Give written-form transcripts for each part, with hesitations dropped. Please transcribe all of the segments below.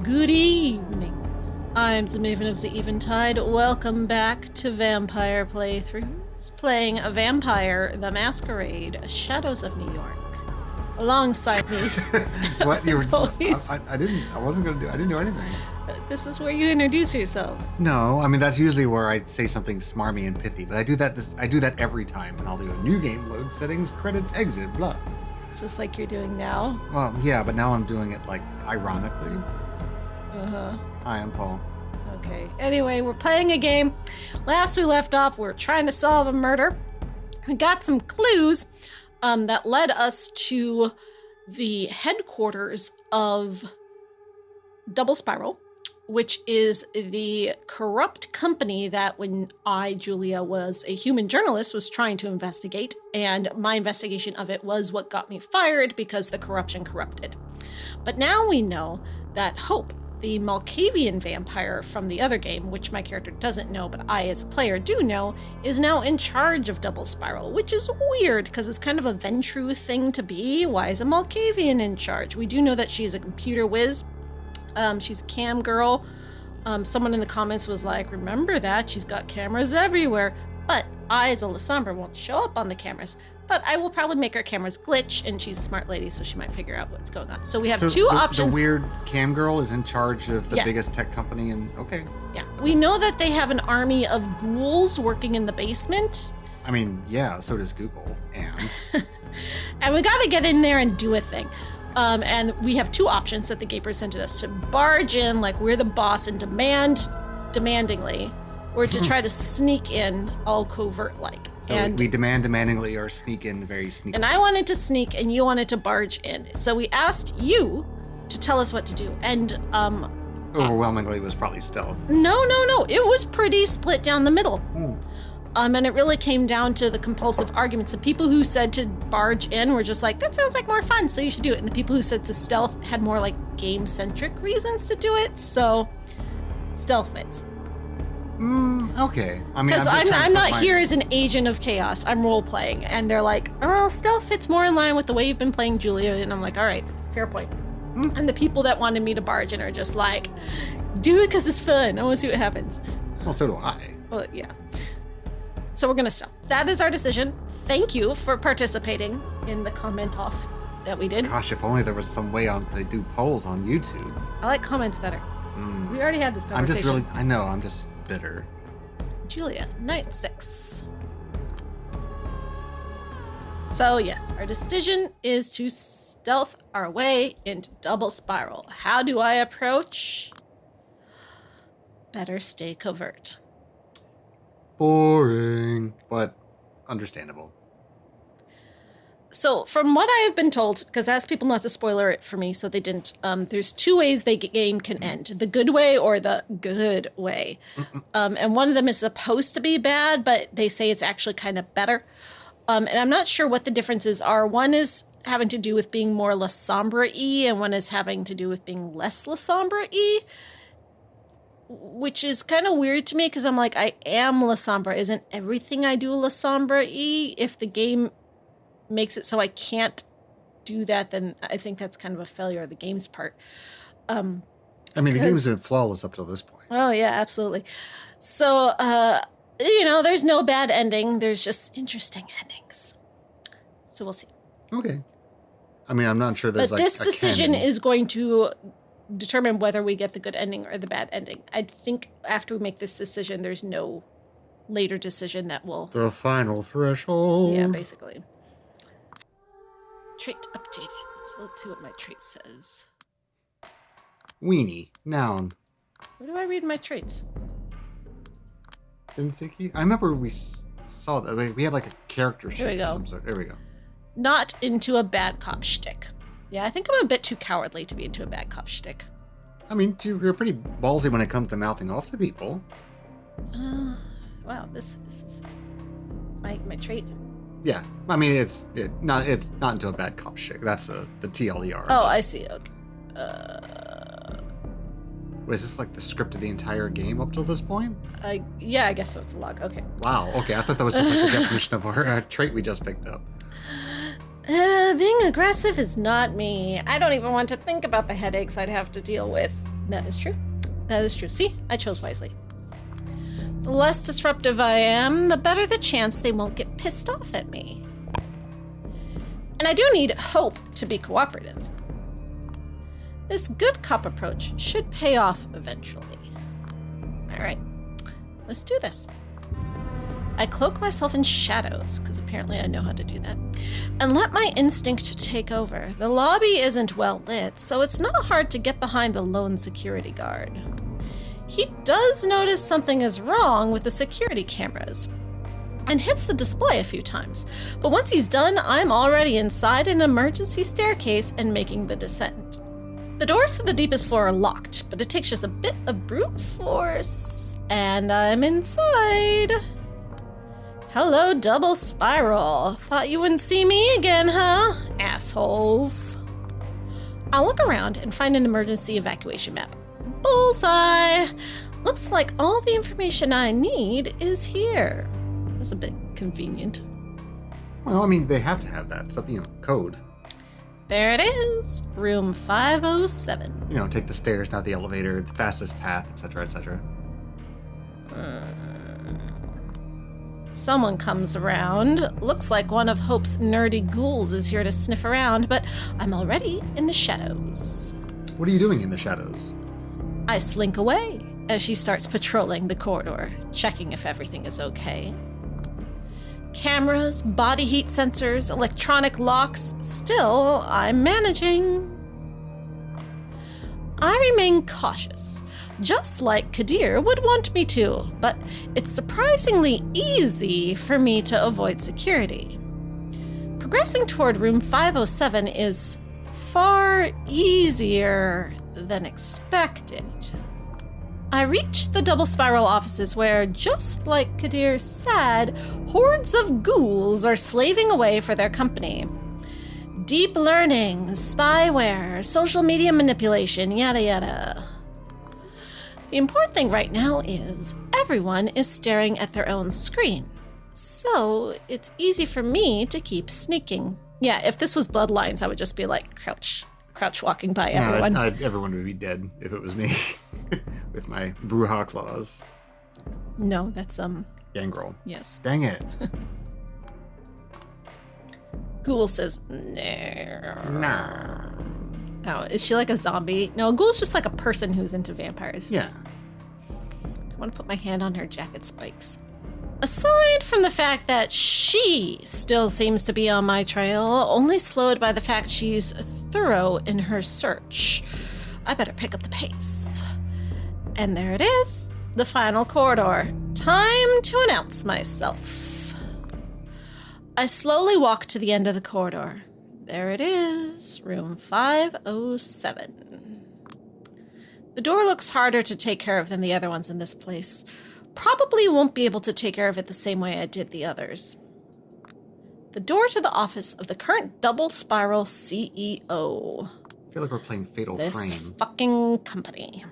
Good evening. I'm the Maven of the Eventide. Welcome back to Vampire Playthroughs, playing a Vampire the Masquerade, Shadows of New York. Alongside me, What you were? always, I didn't do anything. this is where you introduce yourself. No, I mean that's usually where I say something smarmy and pithy, but I do that every time, and I'll do a new game load settings, credits, exit, blah. Just like you're doing now. Well, yeah, but now I'm doing it like ironically. Uh-huh. Hi, I'm Paul. Okay. Anyway, we're playing a game. Last we left off, we were trying to solve a murder. We got some clues that led us to the headquarters of Double Spiral, which is the corrupt company that when I, Julia, was a human journalist, was trying to investigate. And my investigation of it was what got me fired because the corruption corrupted. But now we know that Hope, the Malkavian vampire from the other game, which my character doesn't know, but I as a player do know, is now in charge of Double Spiral, which is weird because it's kind of a Ventru thing to be. Why is a Malkavian in charge? We do know that she's a computer whiz. She's a cam girl. Someone in the comments was like, remember that, she's got cameras everywhere. But I, as a Lasombra, won't show up on the cameras. But I will probably make her cameras glitch, and she's a smart lady, so she might figure out what's going on. So we have two options. The weird cam girl is in charge of the Yeah. biggest tech company, and okay. Yeah. We know that they have an army of ghouls working in the basement. I mean, yeah, so does Google, and And we got to get in there and do a thing. And we have two options that the game presented us: to barge in like we're the boss and demandingly, or to try to sneak in all covert-like. so And we demandingly or sneak in very sneaky. And I wanted to sneak and you wanted to barge in. So we asked you to tell us what to do. And Overwhelmingly, it was probably stealth. no. It was pretty split down the middle. Ooh. And it really came down to the compulsive arguments. The people who said to barge in were just like, that sounds like more fun, so you should do it. And the people who said to stealth had more like game-centric reasons to do it. So stealth wins. Okay. I mean, Because just trying to I'm not put my- here as an agent of chaos. I'm role-playing. And they're like, oh, stealth fits more in line with the way you've been playing Julia. And I'm like, all right, fair point. And the people that wanted me to barge in are just like, do it because it's fun. I want to see what happens. Well, so do I. Well, yeah. So we're going to stealth. That is our decision. Thank you for participating in the comment off that we did. Gosh, if only there was some way to do polls on YouTube. I like comments better. Mm. We already had this I'm conversation. I'm just bitter. Julia, night 6. So yes, our decision is to stealth our way into Double Spiral. How do I approach? Better stay covert. Boring, but understandable. So from what I have been told, because I asked people not to spoiler it for me, so they didn't, there's two ways the game can end. The good way or the good way. And one of them is supposed to be bad, but they say it's actually kind of better. And I'm not sure what the differences are. One is having to do with being more La Sombra-y, and one is having to do with being less La Sombra-y, which is kind of weird to me, because I'm like, I am La Sombra. Isn't everything I do La Sombra-y? If the game makes it so I can't do that, then I think that's kind of a failure of the game's part. I mean, the game's been flawless up till this point. Oh, yeah, absolutely. So, there's no bad ending. There's just interesting endings. So we'll see. Okay. I mean, I'm not sure there's But like this a decision canon. is going to determine whether we get the good ending or the bad ending. I think after we make this decision, there's no later decision that will... The final threshold. Yeah, basically. Trait updated. So let's see what my trait says. Weenie. Noun. Where do I read my traits? Didn't think you... I remember we saw that. We had like a character sheet we go. of some sort. There we go. Not into a bad cop shtick. Yeah, I think I'm a bit too cowardly to be into a bad cop shtick. I mean, you're pretty ballsy when it comes to mouthing off to people. Wow, this is my trait. Yeah. I mean, it's not into a bad cop shit. That's the TLDR. Oh, I see. Okay. Was this like the script of the entire game up till this point? Yeah, I guess so. It's a log. Okay. Wow. Okay, I thought that was just like the definition of our trait we just picked up. Being aggressive is not me. I don't even want to think about the headaches I'd have to deal with That is true. That is true. See, I chose wisely. The less disruptive I am, the better the chance they won't get pissed off at me. And I do need hope to be cooperative. This good cop approach should pay off eventually. All right, let's do this. I cloak myself in shadows, because apparently I know how to do that, and let my instinct take over. The lobby isn't well lit, so it's not hard to get behind the lone security guard. He does notice something is wrong with the security cameras, and hits the display a few times. But once he's done, I'm already inside an emergency staircase and making the descent. The doors to the deepest floor are locked, but it takes just a bit of brute force, and I'm inside. Hello, double spiral. Thought you wouldn't see me again, huh? Assholes. I'll look around and find an emergency evacuation map. Bullseye! Looks like all the information I need is here. That's a bit convenient. Well, I mean, they have to have that. Something, code. There it is. Room 507. Take the stairs, not the elevator, the fastest path, etc., etc. Someone comes around. Looks like one of Hope's nerdy ghouls is here to sniff around, but I'm already in the shadows. What are you doing in the shadows? I slink away as she starts patrolling the corridor, checking if everything is okay. Cameras, body heat sensors, electronic locks. Still, I'm managing. I remain cautious, just like Kadir would want me to, but it's surprisingly easy for me to avoid security. Progressing toward room 507 is far easier than expected. I reach the double spiral offices where, just like Kadir said, hordes of ghouls are slaving away for their company. Deep learning, spyware, social media manipulation, yada yada. The important thing right now is everyone is staring at their own screen, so it's easy for me to keep sneaking. Yeah, if this was Bloodlines, I would just be like, crouch walking by everyone. Everyone would be dead if it was me with my Bruja claws. No, that's Gangrel. Yes. Dang it. Ghoul says, no. No. Oh, is she like a zombie? No, a ghoul's just like a person who's into vampires. Yeah. I want to put my hand on her jacket spikes. Aside from the fact that she still seems to be on my trail, only slowed by the fact she's thorough in her search, I better pick up the pace. And there it is, the final corridor. Time to announce myself. I slowly walk to the end of the corridor. There it is, room 507. The door looks harder to take care of than the other ones in this place. Probably won't be able to take care of it the same way I did the others. The door to the office of the current double spiral CEO. I feel like we're playing Fatal This Frame. fucking company.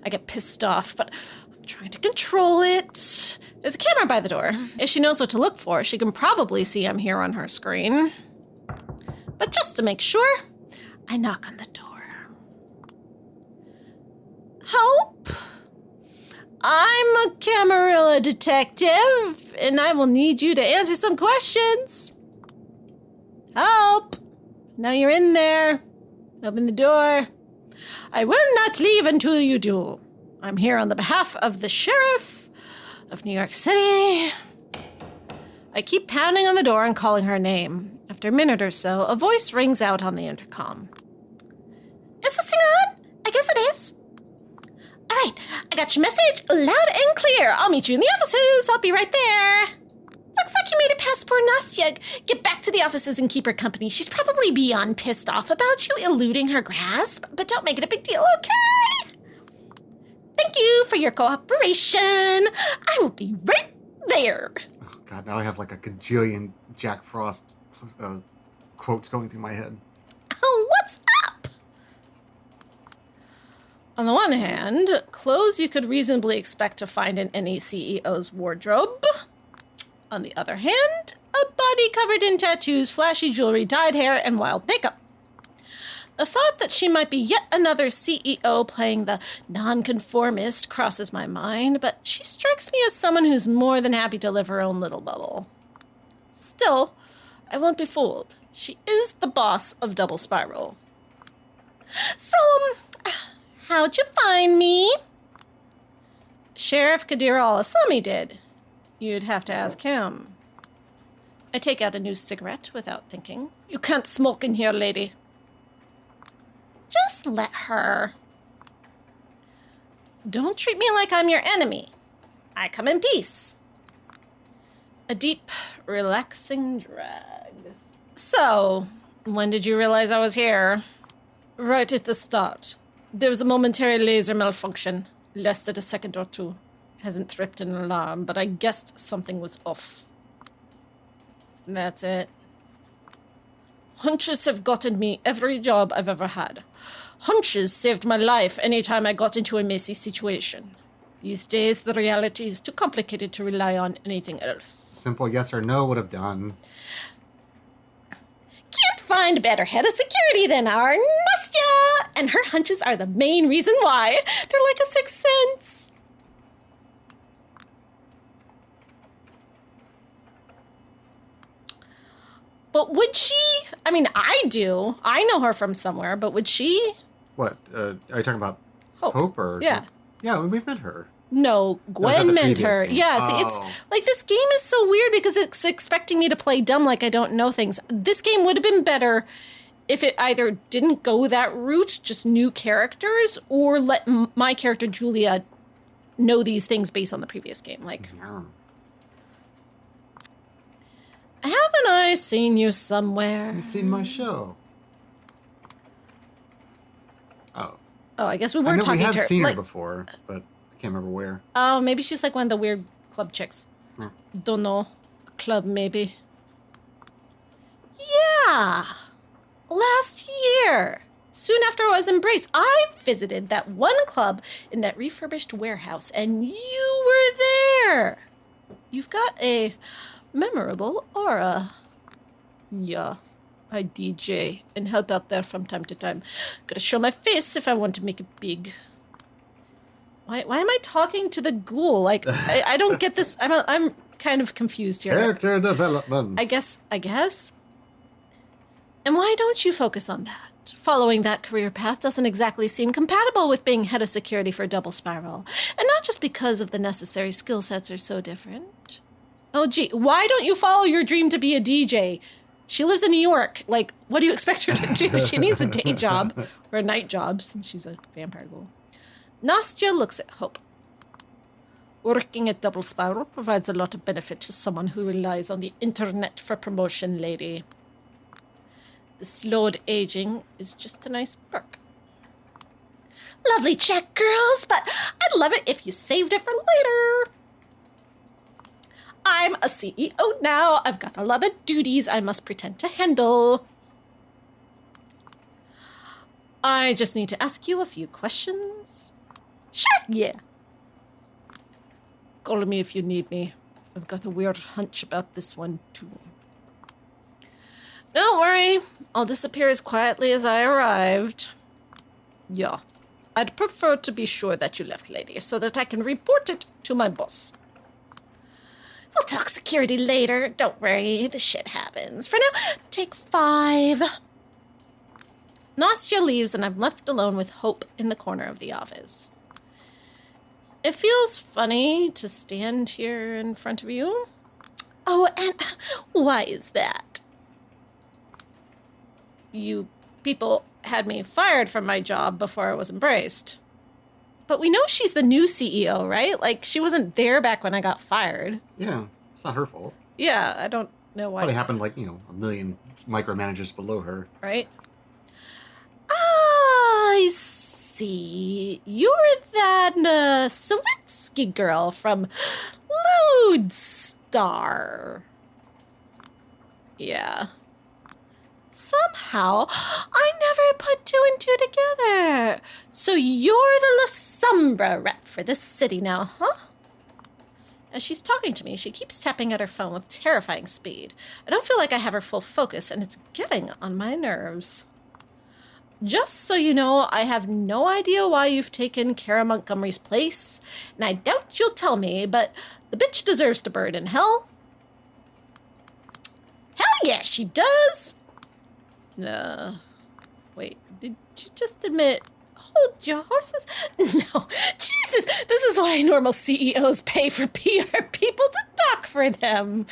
I get pissed off, but I'm trying to control it. There's a camera by the door. If she knows what to look for, she can probably see I'm here on her screen. But just to make sure, I knock on the door. Help! I'm a Camarilla detective, and I will need you to answer some questions. Help! Now you're in there. Open the door. I will not leave until you do. I'm here on the behalf of the sheriff of New York City. I keep pounding on the door and calling her name. After a minute or so, a voice rings out on the intercom. Is this thing on? I guess it is. All right, I got your message loud and clear. I'll meet you in the offices. I'll be right there. Looks like you made it past poor Nastya. Get back to the offices and keep her company. She's probably beyond pissed off about you eluding her grasp, but don't make it a big deal, okay? Thank you for your cooperation. I will be right there. Oh, God, now I have like a gajillion Jack Frost quotes going through my head. Oh, what's up? On the one hand, clothes you could reasonably expect to find in any CEO's wardrobe. On the other hand, a body covered in tattoos, flashy jewelry, dyed hair, and wild makeup. The thought that she might be yet another CEO playing the nonconformist crosses my mind, but she strikes me as someone who's more than happy to live her own little bubble. Still, I won't be fooled. She is the boss of Double Spiral. So, how'd you find me? Sheriff Kadir al-Assami did. You'd have to ask him. I take out a new cigarette without thinking. You can't smoke in here, lady. Just let her. Don't treat me like I'm your enemy. I come in peace. A deep, relaxing drag. So, when did you realize I was here? Right at the start. There was a momentary laser malfunction. Lasted a second or two. Hasn't tripped an alarm, but I guessed something was off. That's it. Hunches have gotten me every job I've ever had. Hunches saved my life anytime I got into a messy situation. These days, the reality is too complicated to rely on anything else. Simple yes or no would have done. Can't find a better head of security than our Nastya! And her hunches are the main reason why. They're like a sixth sense. But would she? I mean, I do. I know her from somewhere, but would she? What? Are you talking about Hope? Hope or? Yeah. Yeah, we've met her. No, Gwen meant her. Game. Yeah, see, it's like this game is so weird because it's expecting me to play dumb like I don't know things. This game would have been better if it either didn't go that route, just new characters, or let my character Julia know these things based on the previous game. Like, Yeah. haven't I seen you somewhere? You've seen my show. Oh. Oh, I guess we I weren't know talking we have to her. seen Like, her before, but I can't remember where. oh, maybe she's like one of the weird club chicks. Yeah. Don't know. A club, maybe. Yeah. Last year, soon after I was embraced, I visited that one club in that refurbished warehouse, and you were there. You've got a memorable aura. Yeah, I DJ and help out there from time to time. Gotta show my face if I want to make it big. Why am I talking to the ghoul? Like, I don't get this. I'm kind of confused here. Character development. I guess. And why don't you focus on that? Following that career path doesn't exactly seem compatible with being head of security for Double Spiral. And not just because of the necessary skill sets are so different. Oh, gee, why don't you follow your dream to be a DJ? She lives in New York. Like, what do you expect her to do? She needs a day job or a night job since she's a vampire ghoul. Nastya looks at Hope. Working at Double Spiral provides a lot of benefit to someone who relies on the internet for promotion, lady. The slowed aging is just a nice perk. Lovely check, girls, but I'd love it if you saved it for later. I'm a CEO now. I've got a lot of duties I must pretend to handle. I just need to ask you a few questions. Sure, yeah. Call me if you need me. I've got a weird hunch about this one, too. Don't worry. I'll disappear as quietly as I arrived. Yeah. I'd prefer to be sure that you left, lady, so that I can report it to my boss. We'll talk security later. Don't worry. This shit happens. For now, take 5. Nastya leaves, and I'm left alone with Hope in the corner of the office. It feels funny to stand here in front of you. Oh, and why is that? You people had me fired from my job before I was embraced. But we know she's the new CEO, right? Like, she wasn't there back when I got fired. Yeah, it's not her fault. Yeah, I don't know why. Probably happened like, a million micromanagers below her. Right? I see. You're that Sawitsky girl from Lodestar. Yeah. Somehow, I never put 2 and 2 together. So you're the La Sombra rep for this city now, huh? As she's talking to me, she keeps tapping at her phone with terrifying speed. I don't feel like I have her full focus, and it's getting on my nerves. Just so you know, I have no idea why you've taken Kara Montgomery's place, and I doubt you'll tell me, but the bitch deserves to burn in hell. Hell yeah, she does! Wait, did you just admit... Hold your horses? No, Jesus, this is why normal CEOs pay for PR people to talk for them.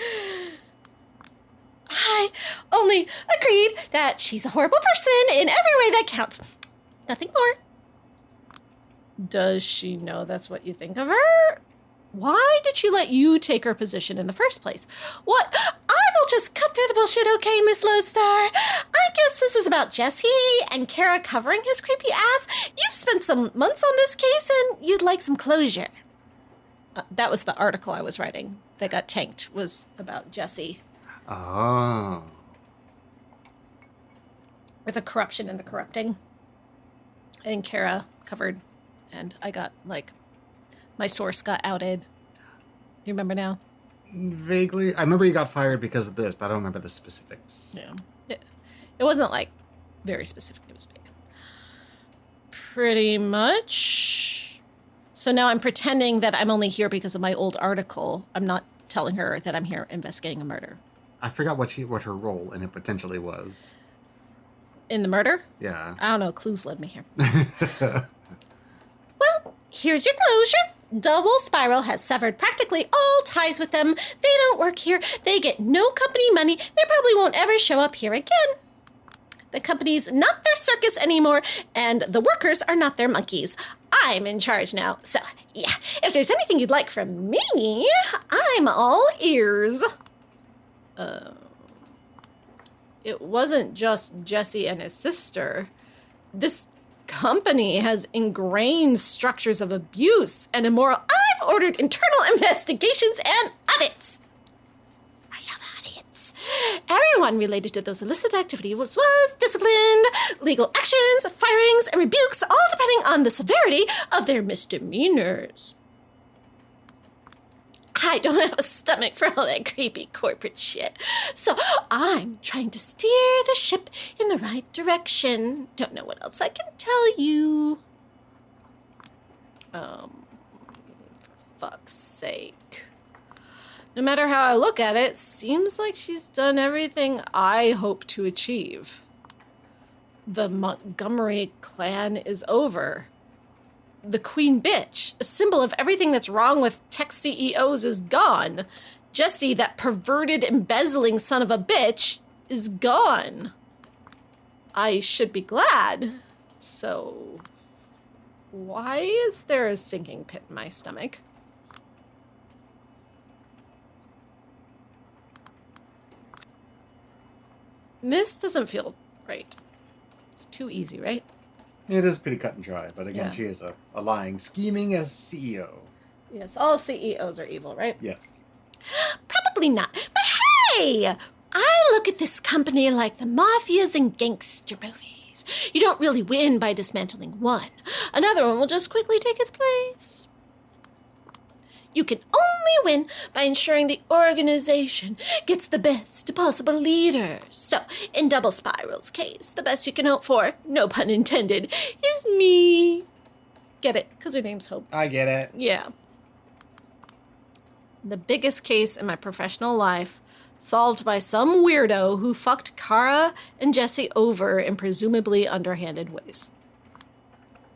I only agreed that she's a horrible person in every way that counts. Nothing more. Does she know that's what you think of her? Why did she let you take her position in the first place? What? I will just cut through the bullshit, okay, Miss Lodestar? I guess this is about Jesse and Kara covering his creepy ass. You've spent some months on this case and you'd like some closure. That was the article I was writing that got tanked, was about Jesse. Oh. With the corruption and the corrupting. And Kara covered, and I got, my source got outed. You remember now? Vaguely. I remember you got fired because of this, but I don't remember the specifics. Yeah. It wasn't, very specific. It was vague. Pretty much. So now I'm pretending that I'm only here because of my old article. I'm not telling her that I'm here investigating a murder. I forgot what her role in it potentially was. In the murder? Yeah. I don't know. Clues led me here. Well, here's your closure. Double Spiral has severed practically all ties with them. They don't work here. They get no company money. They probably won't ever show up here again. The company's not their circus anymore, and the workers are not their monkeys. I'm in charge now. So, yeah, if there's anything you'd like from me, I'm all ears. It wasn't just Jesse and his sister. This company has ingrained structures of abuse and immoral. I've ordered internal investigations and audits. I love audits. Everyone related to those illicit activities was disciplined. Legal actions, firings, and rebukes, all depending on the severity of their misdemeanors. I don't have a stomach for all that creepy corporate shit. So I'm trying to steer the ship in the right direction. Don't know what else I can tell you. For fuck's sake. No matter how I look at it, seems like she's done everything I hope to achieve. The Montgomery clan is over. The queen bitch, a symbol of everything that's wrong with tech CEOs, is gone. Jesse, that perverted, embezzling son of a bitch, is gone. I should be glad. So, why is there a sinking pit in my stomach? This doesn't feel right. It's too easy, right? It is pretty cut and dry, but again, Yeah. she is a lying, scheming as CEO. Yes, all CEOs are evil, right? Yes. Probably not. But hey, I look at this company like the mafias and gangster movies. You don't really win by dismantling one. Another one will just quickly take its place. You can only win by ensuring the organization gets the best possible leaders. So, in Double Spiral's case, the best you can hope for, no pun intended, is me. Get it? Because her name's Hope. I get it. Yeah. The biggest case in my professional life, solved by some weirdo who fucked Kara and Jesse over in presumably underhanded ways.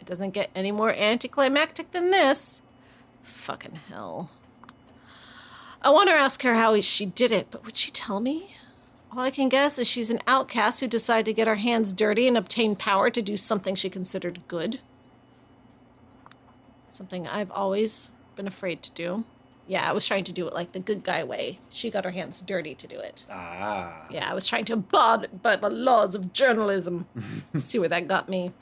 It doesn't get any more anticlimactic than this. Fucking hell. I want to ask her how she did it, but would she tell me? All I can guess is she's an outcast who decided to get her hands dirty and obtain power to do something she considered good. Something I've always been afraid to do. Yeah, I was trying to do it like the good guy way. She got her hands dirty to do it. Ah. Yeah, I was trying to abide by the laws of journalism. See where that got me.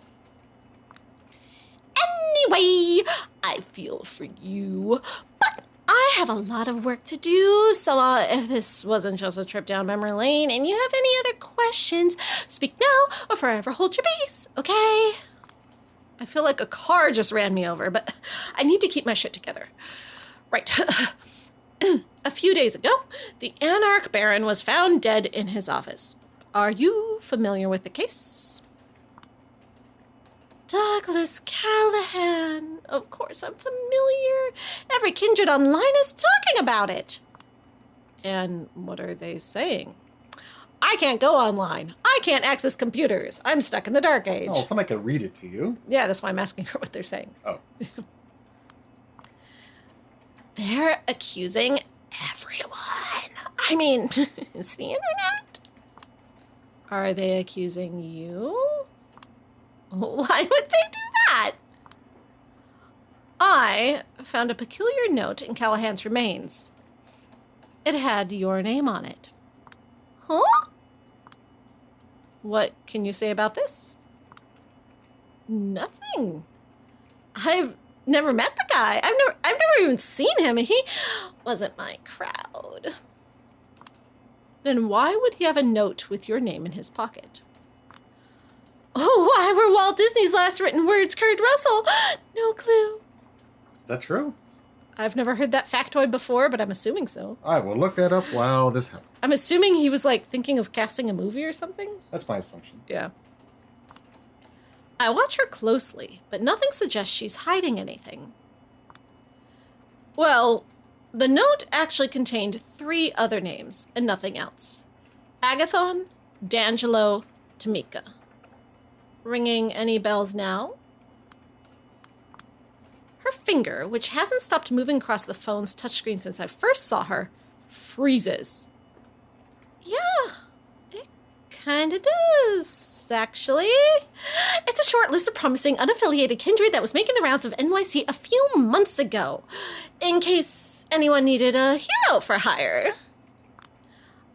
Anyway, I feel for you, but I have a lot of work to do, so if this wasn't just a trip down memory lane and you have any other questions, speak now or forever hold your peace, okay? I feel like a car just ran me over, but I need to keep my shit together. Right. A few days ago, the Anarch Baron was found dead in his office. Are you familiar with the case? Douglas Callahan. Of course, I'm familiar. Every kindred online is talking about it. And what are they saying? I can't go online. I can't access computers. I'm stuck in the dark age. Oh, somebody could read it to you. Yeah, that's why I'm asking her what they're saying. Oh. They're accusing everyone. I mean, it's the internet. Are they accusing you? Why would they do that? I found a peculiar note in Callahan's remains. It had your name on it. Huh? What can you say about this? Nothing. I've never met the guy. I've never even seen him. He wasn't my crowd. Then why would he have a note with your name in his pocket? Oh, why were Walt Disney's last written words Kurt Russell? No clue. Is that true? I've never heard that factoid before, but I'm assuming so. I will look that up while this happens. I'm assuming he was like thinking of casting a movie or something. That's my assumption. Yeah. I watch her closely, but nothing suggests she's hiding anything. Well, the note actually contained 3 other names and nothing else. Agathon, D'Angelo, Tamika. Ringing any bells now? Her finger, which hasn't stopped moving across the phone's touchscreen since I first saw her, freezes. Yeah, it kinda does, actually. It's a short list of promising unaffiliated kindred that was making the rounds of NYC a few months ago, in case anyone needed a hero for hire.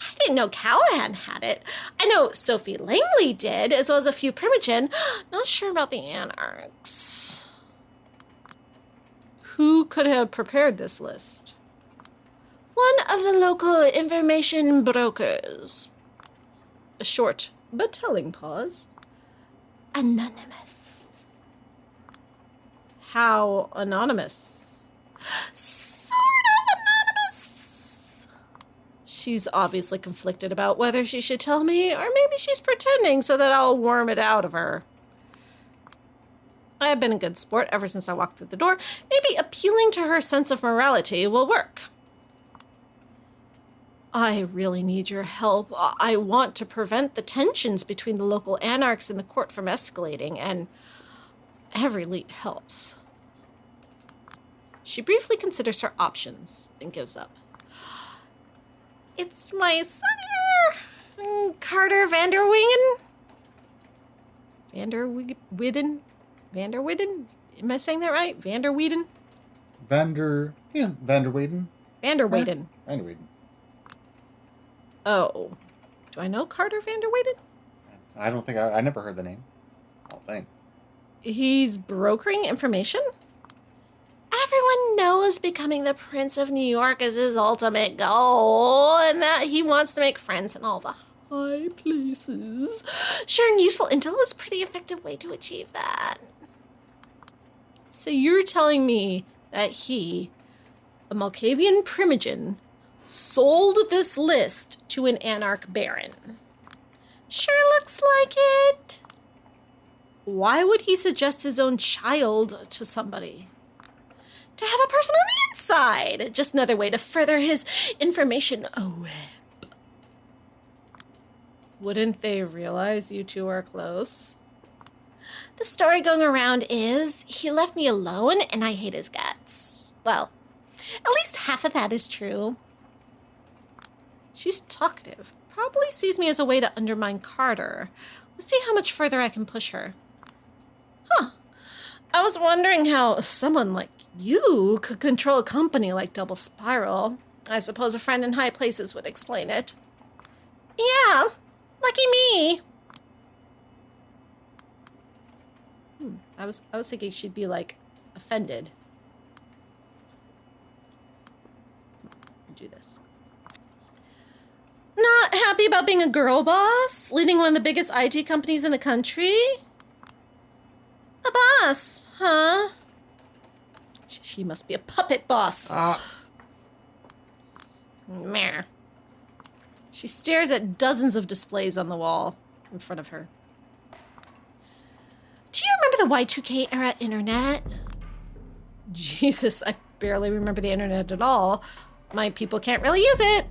I didn't know Callahan had it. I know Sophie Langley did, as well as a few Primogen. Not sure about the Anarchs. Who could have prepared this list? One of the local information brokers. A short but telling pause. Anonymous. How anonymous? Sort of anonymous. She's obviously conflicted about whether she should tell me, or maybe she's pretending so that I'll worm it out of her. I have been a good sport ever since I walked through the door. Maybe appealing to her sense of morality will work. I really need your help. I want to prevent the tensions between the local anarchs and the court from escalating, and every lead helps. She briefly considers her options, then gives up. It's my sire, Carter Vanderwingen. Vanderwidden? Am I saying that right? Vanderweden? Vanderweden. Vanderweden. Vanderweden. Oh. Do I know Carter Vanderweden? I don't think I never heard the name. I don't think. He's brokering information? Everyone knows becoming the Prince of New York is his ultimate goal, and that he wants to make friends in all the high places. Sharing useful intel is a pretty effective way to achieve that. So you're telling me that he, a Malkavian Primogen, sold this list to an Anarch Baron? Sure looks like it. Why would he suggest his own child to somebody? To have a person on the inside. Just another way to further his information web. Wouldn't they realize you two are close? The story going around is he left me alone and I hate his guts. Well, at least half of that is true. She's talkative. Probably sees me as a way to undermine Carter. Let's see how much further I can push her. Huh. I was wondering how someone like you could control a company like Double Spiral. I suppose a friend in high places would explain it. Yeah, lucky me. I was thinking she'd be like offended. Do this. Not happy about being a girl boss, leading one of the biggest IT companies in the country? A boss, huh? She must be a puppet boss. Meh. She stares at dozens of displays on the wall in front of her. Do you remember the Y2K era internet? Jesus, I barely remember the internet at all. My people can't really use it.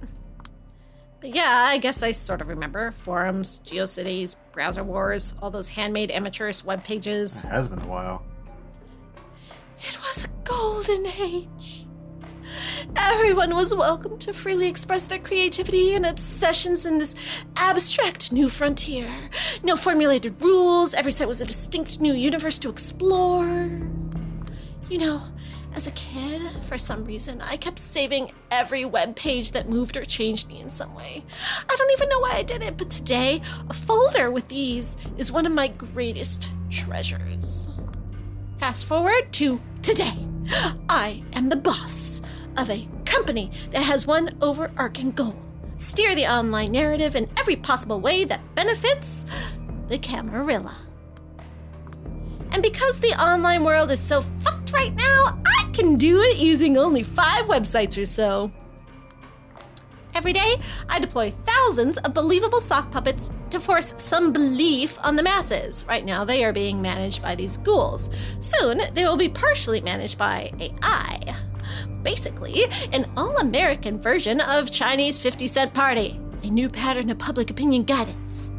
But yeah, I guess I sort of remember forums, GeoCities, browser wars, all those handmade amateurish web pages. It has been a while. It was a golden age. Everyone was welcome to freely express their creativity and obsessions in this abstract new frontier. No formulated rules, every site was a distinct new universe to explore. You know, as a kid, for some reason, I kept saving every web page that moved or changed me in some way. I don't even know why I did it, but today, a folder with these is one of my greatest treasures. Fast forward to today. I am the boss of a company that has one overarching goal: steer the online narrative in every possible way that benefits the Camarilla. And because the online world is so fucked right now, I can do it using only 5 websites or so. Every day, I deploy thousands of believable sock puppets to force some belief on the masses. Right now, they are being managed by these ghouls. Soon, they will be partially managed by AI. Basically, an all-American version of Chinese 50-cent party, a new pattern of public opinion guidance.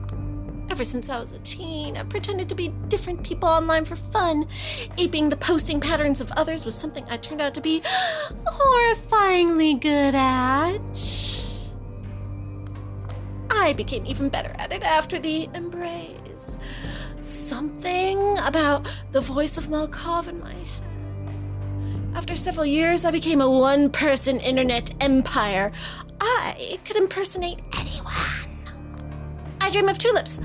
Ever since I was a teen, I pretended to be different people online for fun. Aping the posting patterns of others was something I turned out to be horrifyingly good at. I became even better at it after the embrace. Something about the voice of Malkov in my head. After several years, I became a one-person internet empire. I could impersonate anyone. I dream of Tulips,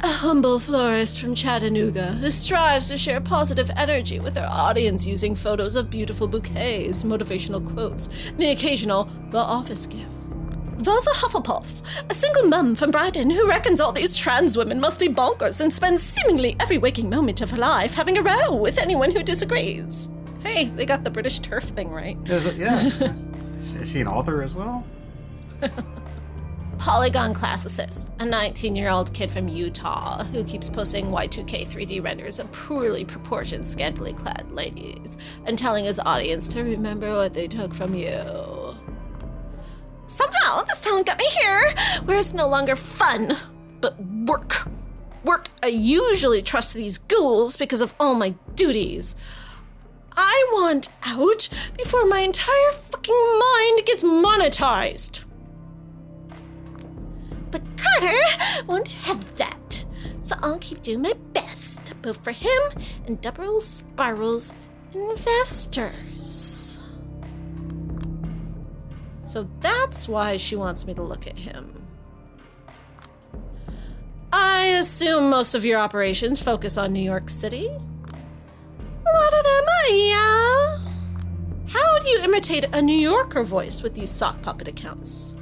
a humble florist from Chattanooga who strives to share positive energy with her audience using photos of beautiful bouquets, motivational quotes, the occasional The Office gif. Vulva Hufflepuff, a single mum from Brighton who reckons all these trans women must be bonkers and spends seemingly every waking moment of her life having a row with anyone who disagrees. Hey, they got the British turf thing right. Yeah. Is she an author as well? Polygon classicist, a 19-year-old kid from Utah who keeps posting Y2K 3D renders of poorly proportioned, scantily clad ladies and telling his audience to remember what they took from you. Somehow, this talent got me here, where it's no longer fun, but work. Work I usually trust these ghouls because of all my duties. I want out before my entire fucking mind gets monetized. But Carter won't have that, so I'll keep doing my best, both for him and Double Spiral's investors. So that's why she wants me to look at him. I assume most of your operations focus on New York City? A lot of them, yeah. How do you imitate a New Yorker voice with these sock puppet accounts?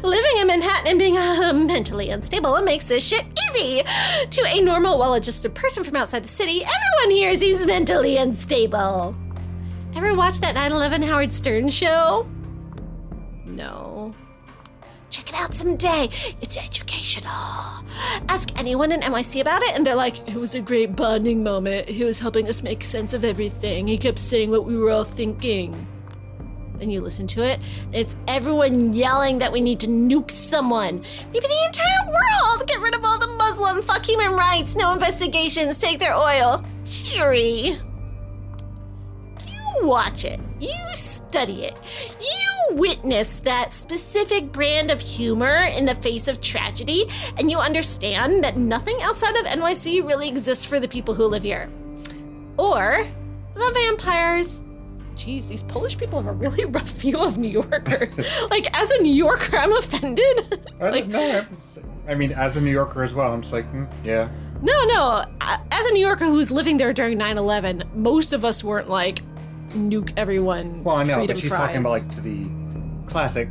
Living in Manhattan and being mentally unstable makes this shit easy. To a normal, well-adjusted person from outside the city, everyone here seems mentally unstable. Ever watch that 9/11 Howard Stern show? No. Check it out someday. It's educational. Ask anyone in NYC about it, and they're like, it was a great bonding moment. He was helping us make sense of everything. He kept saying what we were all thinking. Then you listen to it, and it's everyone yelling that we need to nuke someone. Maybe the entire world. Get rid of all the Muslim. Fuck human rights. No investigations. Take their oil. Cheery. You watch it. You study it. You witness that specific brand of humor in the face of tragedy, and you understand that nothing outside of NYC really exists for the people who live here. Or the vampires. Geez, these Polish people have a really rough view of New Yorkers. Like, as a New Yorker, I'm offended. I mean, as a New Yorker as well, I'm just like, yeah. No. As a New Yorker who's living there during 9/11, most of us weren't like, nuke everyone. Well, I know, freedom but she's fries. talking about like to the classic,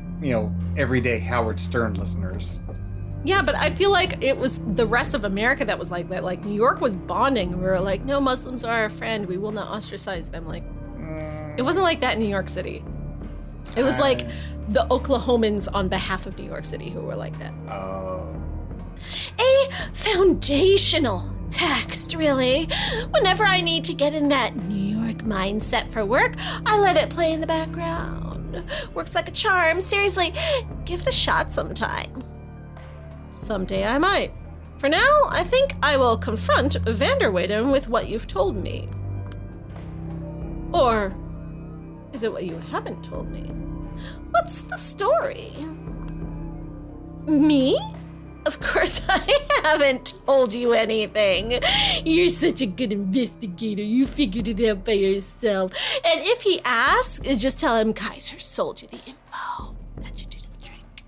everyday Howard Stern listeners. Yeah, but I feel like it was the rest of America that was like that. Like, New York was bonding. We were like, no, Muslims are our friend. We will not ostracize them. Like, it wasn't like that in New York City. It was like the Oklahomans on behalf of New York City who were like that. Oh. foundational text, really. Whenever I need to get in that New York mindset for work, I let it play in the background. Works like a charm. Seriously, give it a shot sometime. Someday I might. For now, I think I will confront Vanderweyden with what you've told me. Or is it what you haven't told me? What's the story? Me? Of course I haven't told you anything. You're such a good investigator. You figured it out by yourself. And if he asks, just tell him Kaiser sold you the info. That should do the trick.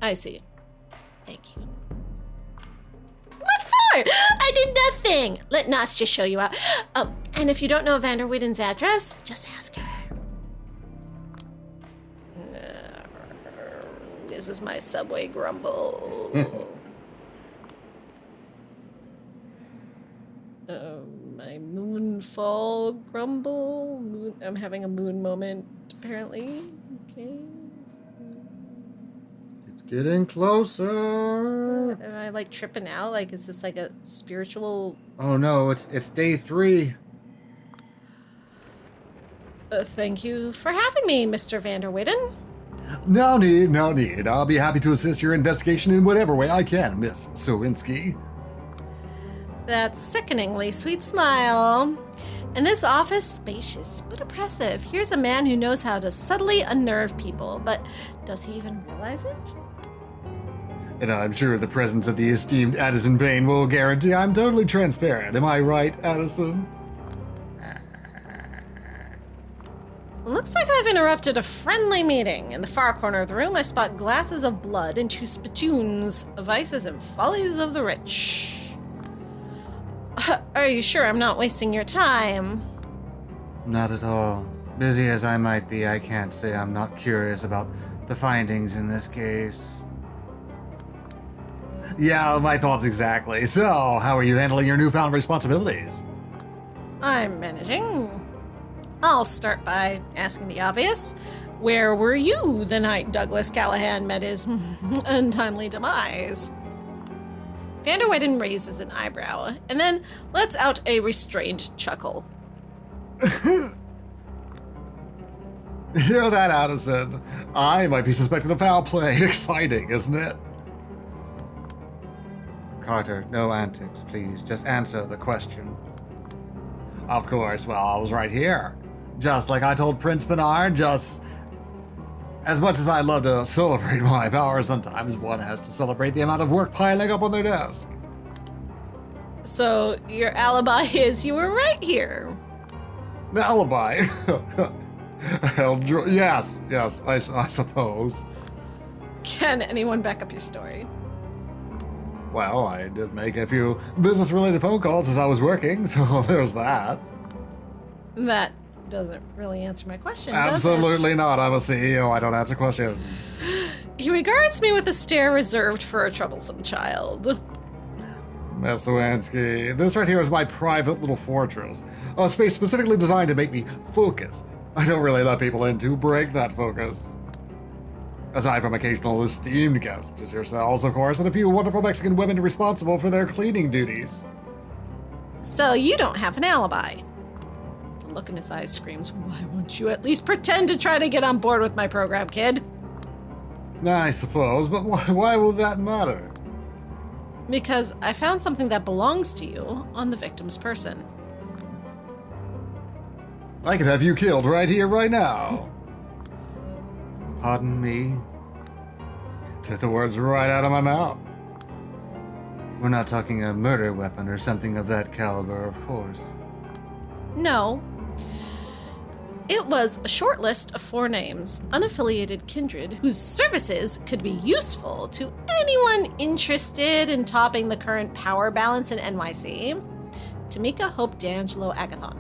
I see. Thank you. What for? I did nothing. Let Nastya show you out. And if you don't know Vanderweyden's address, just ask her. This is my subway grumble. My moonfall grumble. I'm having a moon moment, apparently. Okay. It's getting closer. Am I like tripping out? Like, is this like a spiritual? Oh no, it's day 3. Thank you for having me, Mr. Vanderweyden. No need, no need. I'll be happy to assist your investigation in whatever way I can, Miss Sowinski. That sickeningly sweet smile. And this office, spacious but oppressive. Here's a man who knows how to subtly unnerve people, but does he even realize it? And I'm sure the presence of the esteemed Addison Payne will guarantee I'm totally transparent. Am I right, Addison? Looks like I've interrupted a friendly meeting. In the far corner of the room, I spot glasses of blood and 2 spittoons, vices and follies of the rich. Are you sure I'm not wasting your time? Not at all. Busy as I might be, I can't say I'm not curious about the findings in this case. Yeah, my thoughts exactly. So, how are you handling your newfound responsibilities? I'm managing. I'll start by asking the obvious. Where were you the night Douglas Callahan met his untimely demise? Vanderweyden raises an eyebrow and then lets out a restrained chuckle. Hear that, Addison? I might be suspected of foul play. Exciting, isn't it? Carter, no antics, please. Just answer the question. Of course, well, I was right here. Just like I told Prince Bernard, just as much as I'd love to celebrate my power, sometimes one has to celebrate the amount of work piling up on their desk. So your alibi is you were right here. The alibi? Yes, I suppose. Can anyone back up your story? Well, I did make a few business-related phone calls as I was working, so there's that. That doesn't really answer my question, does Absolutely it? not. I'm a CEO. I don't answer questions. He regards me with a stare reserved for a troublesome child. Miss Sowinski, this right here is my private little fortress. A space specifically designed to make me focus. I don't really let people in to break that focus. Aside from occasional esteemed guests, such as yourselves, of course, and a few wonderful Mexican women responsible for their cleaning duties. So you don't have an alibi. The look in his eyes screams, why won't you at least pretend to try to get on board with my program, kid? I suppose, but why will that matter? Because I found something that belongs to you on the victim's person. I could have you killed right here, right now. Pardon me? Took the words right out of my mouth. We're not talking a murder weapon or something of that caliber, of course. No. It was a short list of 4 names, unaffiliated kindred, whose services could be useful to anyone interested in topping the current power balance in NYC. Tamika Hope D'Angelo Agathon.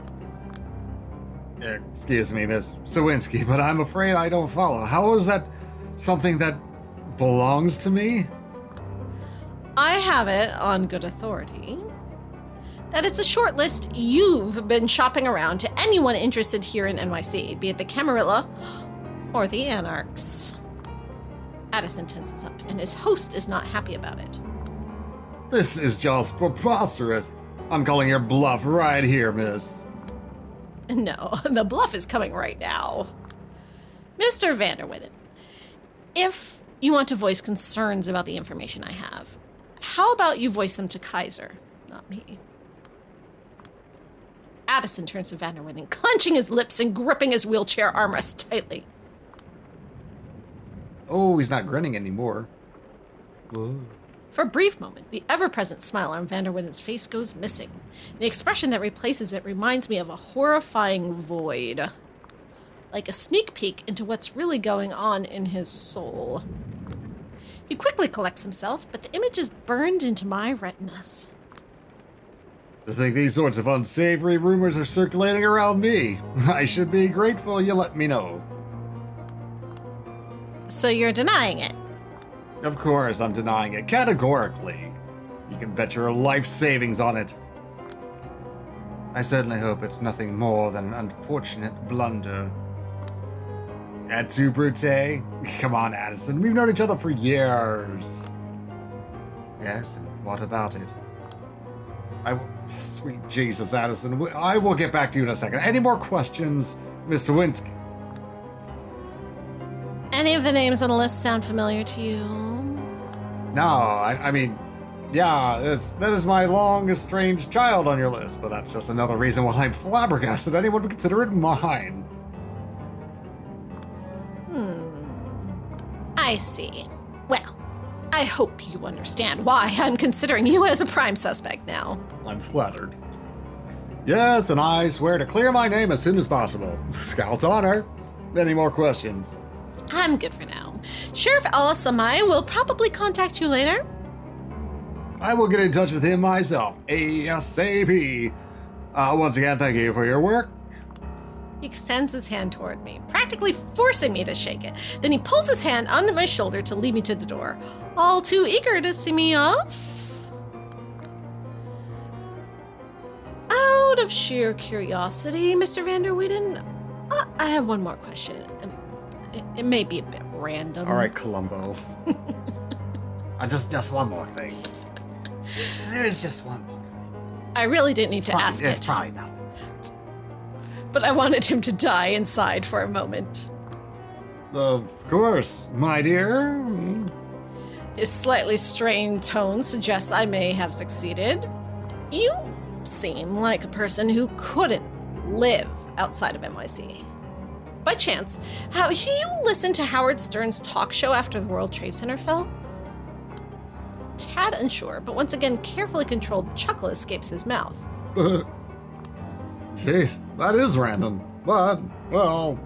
Excuse me, Miss Sowinski, but I'm afraid I don't follow. How is that something that belongs to me? I have it on good authority that it's a short list you've been shopping around to anyone interested here in NYC, be it the Camarilla or the Anarchs. Addison tenses up, and his host is not happy about it. This is just preposterous. I'm calling your bluff right here, miss. No, the bluff is coming right now. Mr. Vanderwidden, if you want to voice concerns about the information I have, how about you voice them to Kaiser, not me? Addison turns to Vanderwidden, clenching his lips and gripping his wheelchair armrest tightly. Oh, he's not grinning anymore. Whoa. For a brief moment, the ever-present smile on Vanderwidden's face goes missing. The expression that replaces it reminds me of a horrifying void. Like a sneak peek into what's really going on in his soul. He quickly collects himself, but the image is burned into my retinas. To think these sorts of unsavory rumors are circulating around me. I should be grateful you let me know. So you're denying it? Of course, I'm denying it categorically. You can bet your life savings on it. I certainly hope it's nothing more than an unfortunate blunder. Et tu, Brute? Come on, Addison. We've known each other for years. Yes, and what about it? Sweet Jesus, Addison. I will get back to you in a second. Any more questions, Miss Sawinski? Any of the names on the list sound familiar to you? No, I mean, yeah, that is my long estranged child on your list, but that's just another reason why I'm flabbergasted anyone would consider it mine. I see. Well, I hope you understand why I'm considering you as a prime suspect now. I'm flattered. Yes, and I swear to clear my name as soon as possible. Scout's honor. Any more questions? I'm good for now. Sheriff Elisa Hansen will probably contact you later. I will get in touch with him myself, ASAP. Once again, thank you for your work. He extends his hand toward me, practically forcing me to shake it. Then he pulls his hand onto my shoulder to lead me to the door, all too eager to see me off. Out of sheer curiosity, Mr. Vanderwidden, I have one more question. It may be a bit random. All right, Columbo. Just one more thing. There's just one more thing. I really didn't need to ask it. It's probably nothing. But I wanted him to die inside for a moment. Of course, my dear. His slightly strained tone suggests I may have succeeded. You seem like a person who couldn't live outside of NYC. By chance, have you listened to Howard Stern's talk show after the World Trade Center fell? Tad unsure, but once again carefully controlled chuckle escapes his mouth. Jeez, that is random. But, well,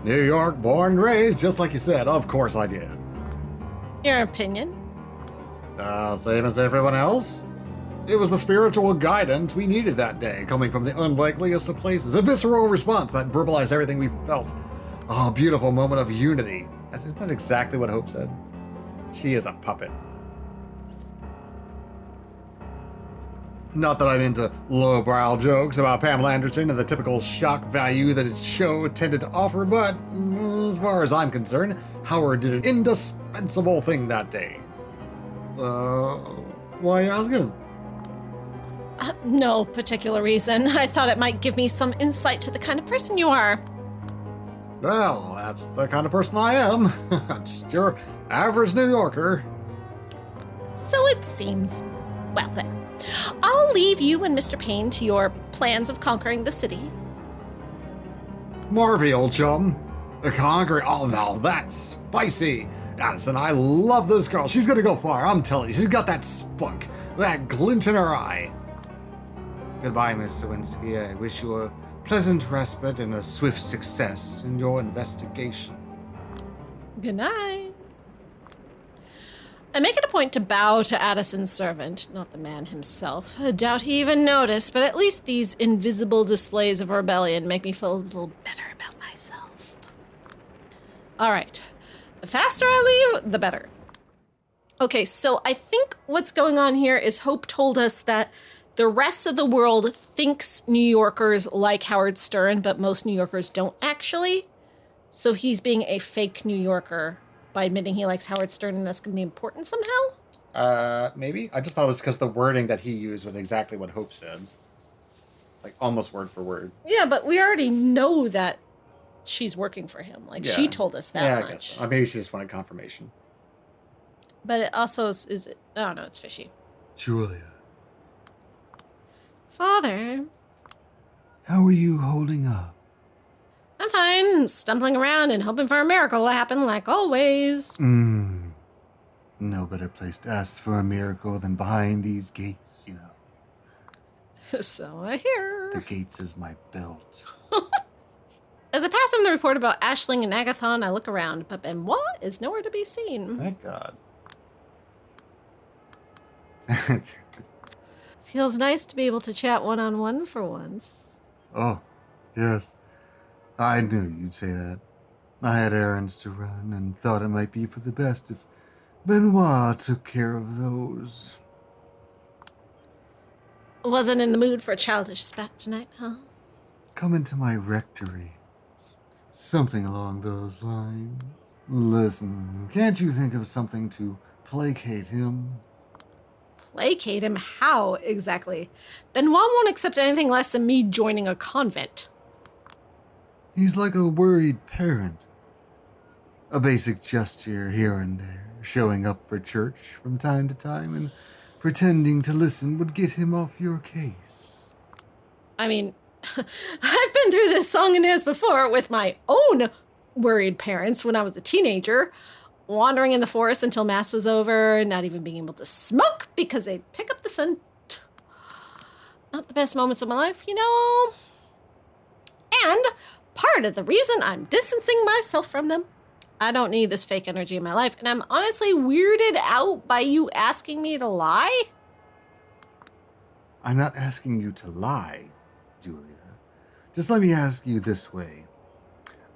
New York, born and raised, just like you said. Of course I did. Your opinion? Same as everyone else. It was the spiritual guidance we needed that day, coming from the unlikeliest of places. A visceral response that verbalized everything we felt. A beautiful moment of unity. Isn't that exactly what Hope said? She is a puppet. Not that I'm into lowbrow jokes about Pamela Anderson and the typical shock value that its show tended to offer, but as far as I'm concerned, Howard did an indispensable thing that day. Why asking? No particular reason. I thought it might give me some insight to the kind of person you are. Well, that's the kind of person I am. Just your average New Yorker. So it seems. Well then, I'll leave you and Mr. Payne to your plans of conquering the city. Marvy, old chum. The conquering. Oh, no, that's spicy. Addison, I love this girl. She's gonna go far, I'm telling you. She's got that spunk, that glint in her eye. Goodbye, Miss Sawinski. I wish you a pleasant respite and a swift success in your investigation. Good night. I make it a point to bow to Addison's servant, not the man himself. I doubt he even noticed, but at least these invisible displays of rebellion make me feel a little better about myself. All right. The faster I leave, the better. Okay, so I think what's going on here is Hope told us that the rest of the world thinks New Yorkers like Howard Stern, but most New Yorkers don't actually. So he's being a fake New Yorker by admitting he likes Howard Stern and that's going to be important somehow? Maybe? I just thought it was because the wording that he used was exactly what Hope said. Like, almost word for word. Yeah, but we already know that she's working for him. Like, she told us that much. I guess so. Maybe she just wanted confirmation. But it also is, I don't know, it's fishy. Julia, Father. how are you holding up? I'm fine, stumbling around and hoping for a miracle to happen like always. No better place to ask for a miracle than behind these gates, you know. So I hear. The gates is my belt. As I pass him the report about Aisling and Agathon, I look around, but Benoit is nowhere to be seen. Thank God. Feels nice to be able to chat one-on-one for once. Oh, yes. I knew you'd say that. I had errands to run and thought it might be for the best if Benoit took care of those. Wasn't in the mood for a childish spat tonight, huh? Come into my rectory. Something along those lines. Listen, can't you think of something to placate him? Placate him? How, exactly? Benoit won't accept anything less than me joining a convent. He's like a worried parent. A basic gesture here and there, showing up for church from time to time and pretending to listen would get him off your case. I mean, I've been through this song and dance before with my own worried parents when I was a teenager, wandering in the forest until mass was over, not even being able to smoke because they'd pick up the scent. Not the best moments of my life, you know? And part of the reason I'm distancing myself from them. I don't need this fake energy in my life, and I'm honestly weirded out by you asking me to lie. I'm not asking you to lie, Julia. Just let me ask you this way.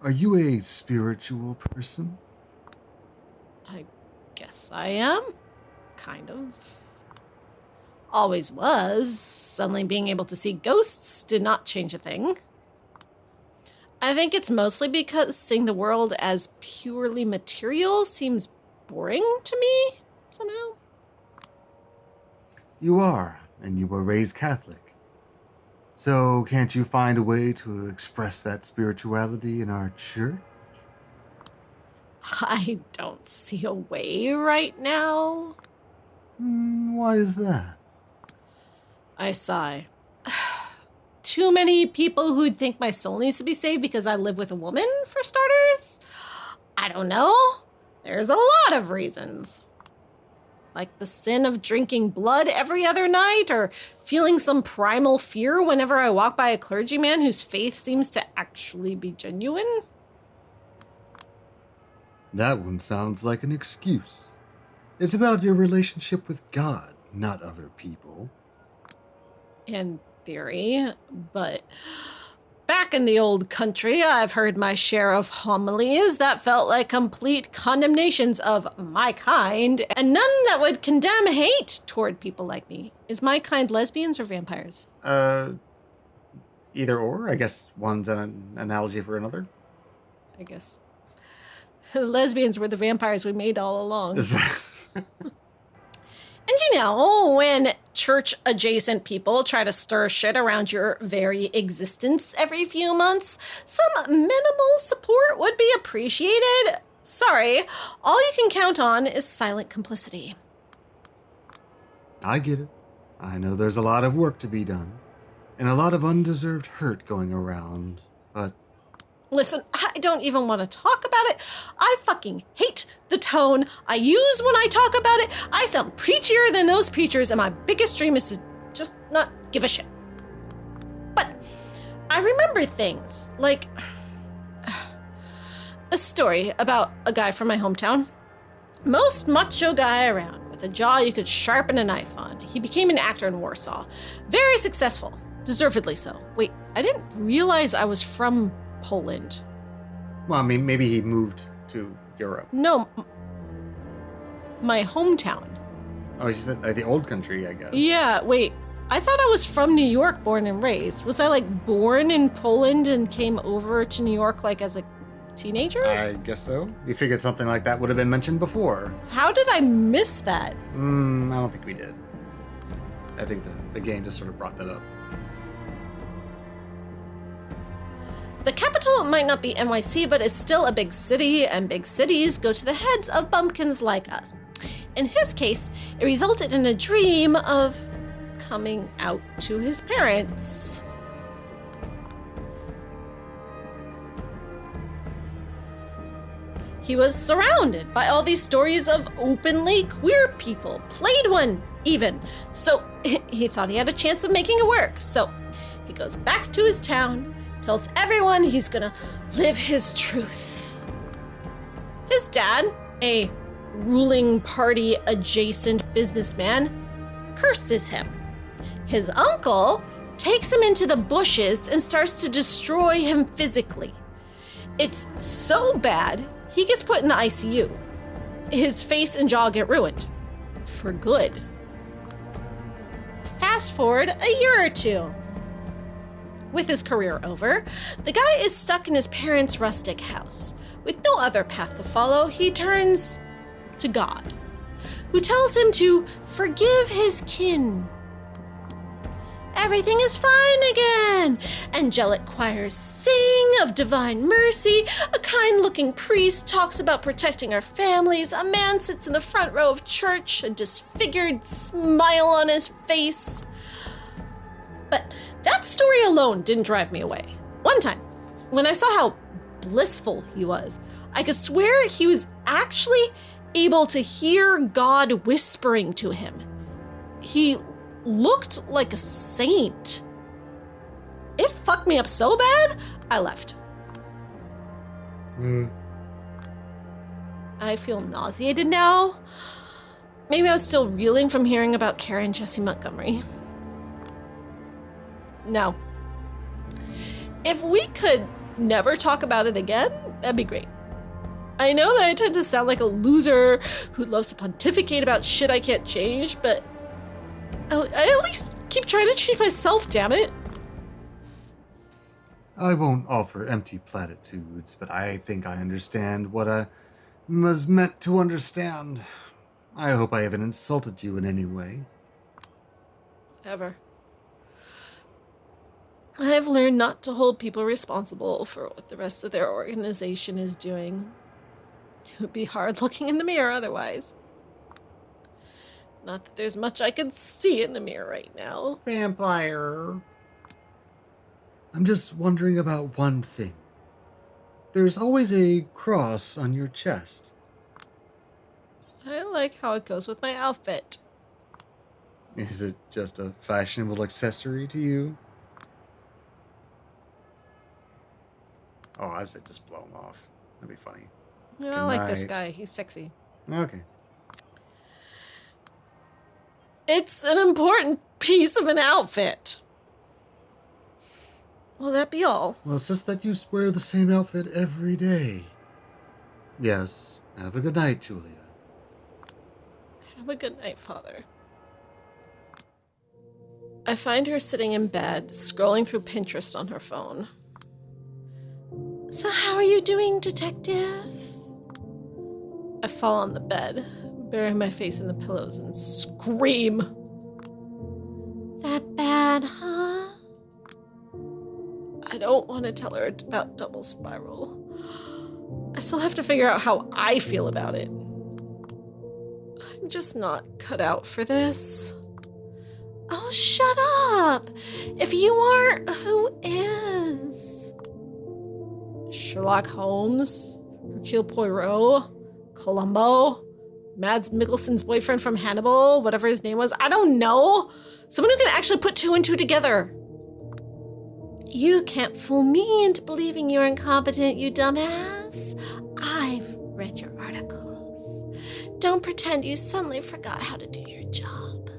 Are you a spiritual person? I guess I am. Kind of. Always was. Suddenly being able to see ghosts did not change a thing. I think it's mostly because seeing the world as purely material seems boring to me, somehow. You are, and you were raised Catholic. So can't you find a way to express that spirituality in our church? I don't see a way right now. Why is that? I sigh. Too many people who'd think my soul needs to be saved because I live with a woman, for starters? I don't know. There's a lot of reasons. Like the sin of drinking blood every other night, or feeling some primal fear whenever I walk by a clergyman whose faith seems to actually be genuine. That one sounds like an excuse. It's about your relationship with God, not other people. In theory, but back in the old country, I've heard my share of homilies that felt like complete condemnations of my kind, and none that would condemn hate toward people like me. Is my kind lesbians or vampires? Either or. I guess one's an analogy for another. I guess the lesbians were the vampires we made all along. And you know, when church-adjacent people try to stir shit around your very existence every few months, some minimal support would be appreciated. Sorry, all you can count on is silent complicity. I get it. I know there's a lot of work to be done, and a lot of undeserved hurt going around, but... Listen, I don't even want to talk about it. I fucking hate the tone I use when I talk about it. I sound preachier than those preachers, and my biggest dream is to just not give a shit. But I remember things, like a story about a guy from my hometown. Most macho guy around, with a jaw you could sharpen a knife on. He became an actor in Warsaw. Very successful, deservedly so. Wait, I didn't realize I was from Poland. Well, I mean, maybe he moved to Europe. No, my hometown. Oh, she said the old country, I guess. Yeah, wait. I thought I was from New York, born and raised. Was I like born in Poland and came over to New York like as a teenager? I guess so. You figured something like that would have been mentioned before. How did I miss that? I don't think we did. I think the game just sort of brought that up. The capital might not be NYC, but it's still a big city, and big cities go to the heads of bumpkins like us. In his case, it resulted in a dream of coming out to his parents. He was surrounded by all these stories of openly queer people, played one even. So he thought he had a chance of making it work. So he goes back to his town, tells everyone he's gonna live his truth. His dad, a ruling party adjacent businessman, curses him. His uncle takes him into the bushes and starts to destroy him physically. It's so bad, he gets put in the ICU. His face and jaw get ruined. For good. Fast forward a year or two. With his career over, the guy is stuck in his parents' rustic house. With no other path to follow, he turns to God, who tells him to forgive his kin. Everything is fine again. Angelic choirs sing of divine mercy. A kind-looking priest talks about protecting our families. A man sits in the front row of church, a disfigured smile on his face. But that story alone didn't drive me away. One time, when I saw how blissful he was, I could swear he was actually able to hear God whispering to him. He looked like a saint. It fucked me up so bad, I left. I feel nauseated now. Maybe I was still reeling from hearing about Karen Jesse Montgomery. No. If we could never talk about it again, that'd be great. I know that I tend to sound like a loser who loves to pontificate about shit I can't change, but I at least keep trying to change myself, damn it. I won't offer empty platitudes, but I think I understand what I was meant to understand. I hope I haven't insulted you in any way. Ever. I've learned not to hold people responsible for what the rest of their organization is doing. It would be hard looking in the mirror otherwise. Not that there's much I can see in the mirror right now. Vampire. I'm just wondering about one thing. There's always a cross on your chest. I like how it goes with my outfit. Is it just a fashionable accessory to you? Oh, I said just blow him off. That'd be funny. I like this guy. He's sexy. Okay. It's an important piece of an outfit. Will that be all? Well, it's just that you wear the same outfit every day. Yes. Have a good night, Julia. Have a good night, Father. I find her sitting in bed, scrolling through Pinterest on her phone. So how are you doing, detective? I fall on the bed, bury my face in the pillows, and scream. That bad, huh? I don't want to tell her about Double Spiral. I still have to figure out how I feel about it. I'm just not cut out for this. Oh, shut up! If you aren't, who is? Sherlock Holmes? Hercule Poirot? Columbo? Mads Mikkelsen's boyfriend from Hannibal? Whatever his name was. I don't know. Someone who can actually put two and two together. You can't fool me into believing you're incompetent, you dumbass. I've read your articles. Don't pretend you suddenly forgot how to do your job.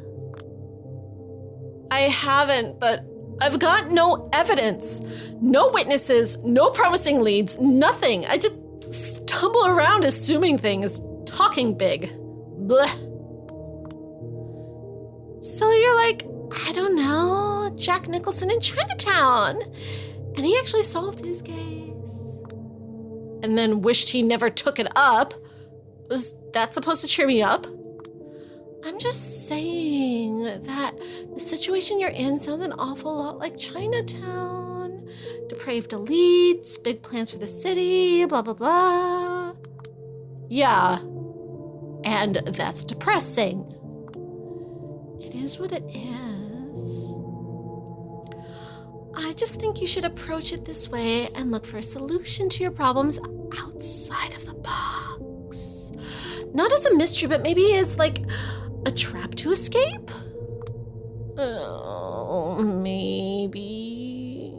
I haven't, but I've got no evidence. No witnesses, no promising leads, nothing. I just stumble around assuming things, talking big. Blech. So you're like, I don't know, Jack Nicholson in Chinatown. And he actually solved his case. and then wished he never took it up. Was that supposed to cheer me up? I'm just saying that the situation you're in sounds an awful lot like Chinatown. Depraved elites, big plans for the city, blah, blah, blah. Yeah, and that's depressing. It is what it is. I just think you should approach it this way and look for a solution to your problems outside of the box. Not as a mystery, but maybe as like a trap to escape? Oh, maybe.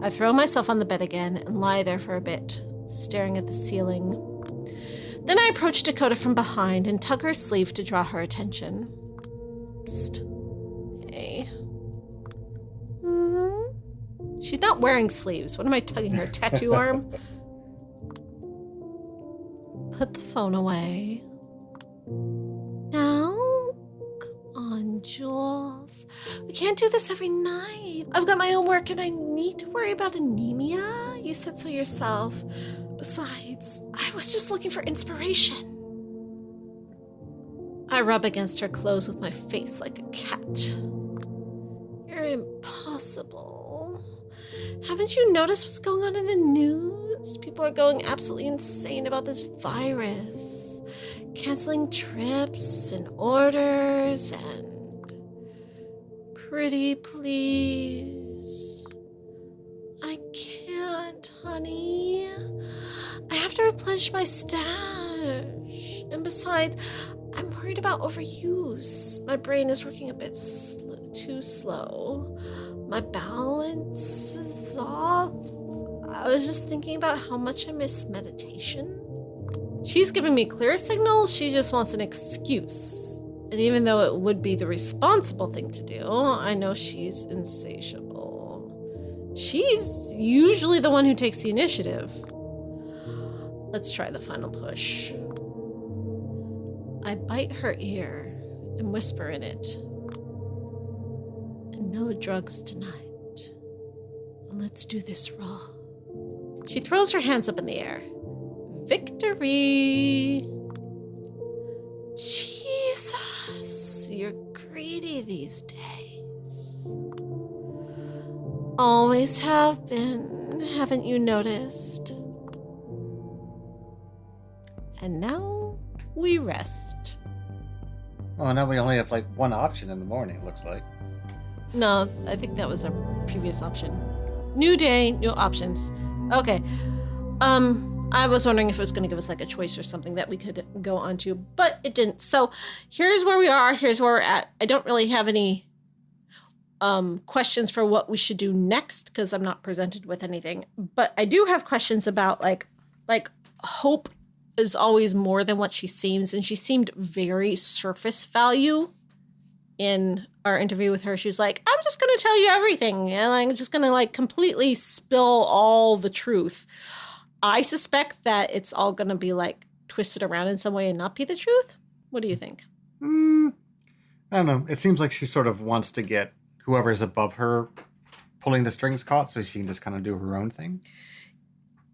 I throw myself on the bed again and lie there for a bit, staring at the ceiling. Then I approach Dakota from behind and tug her sleeve to draw her attention. Psst. Hey. She's not wearing sleeves. What am I tugging her? Tattoo arm? Put the phone away. Now? Come on, Jules. We can't do this every night. I've got my own work and I need to worry about anemia. You said so yourself. Besides, I was just looking for inspiration. I rub against her clothes with my face like a cat. You're impossible. Haven't you noticed what's going on in the news? People are going absolutely insane about this virus. Canceling trips and orders and... Pretty please. I can't, honey. I have to replenish my stash. And besides, I'm worried about overuse. My brain is working a bit too slow. My balance is off. I was just thinking about how much I miss meditation. She's giving me clear signals. She just wants an excuse. And even though it would be the responsible thing to do, I know she's insatiable. She's usually the one who takes the initiative. Let's try the final push. I bite her ear and whisper in it. And no drugs tonight. Let's do this raw. She throws her hands up in the air. Victory! Jesus, you're greedy these days. Always have been, haven't you noticed? And now we rest. Oh, now we only have like one option in the morning, it looks like. No, I think that was our previous option. New day, new options. Okay. I was wondering if it was going to give us like a choice or something that we could go on to, but it didn't. So here's where we are. Here's where we're at. I don't really have any questions for what we should do next because I'm not presented with anything. But I do have questions about like Hope is always more than what she seems, and she seemed very surface value in our interview with her. She was like, I'm just going to tell you everything, and I'm just going to like completely spill all the truth. I suspect that it's all going to be like twisted around in some way and not be the truth. What do you think? I don't know. It seems like she sort of wants to get whoever's above her pulling the strings caught so she can just kind of do her own thing.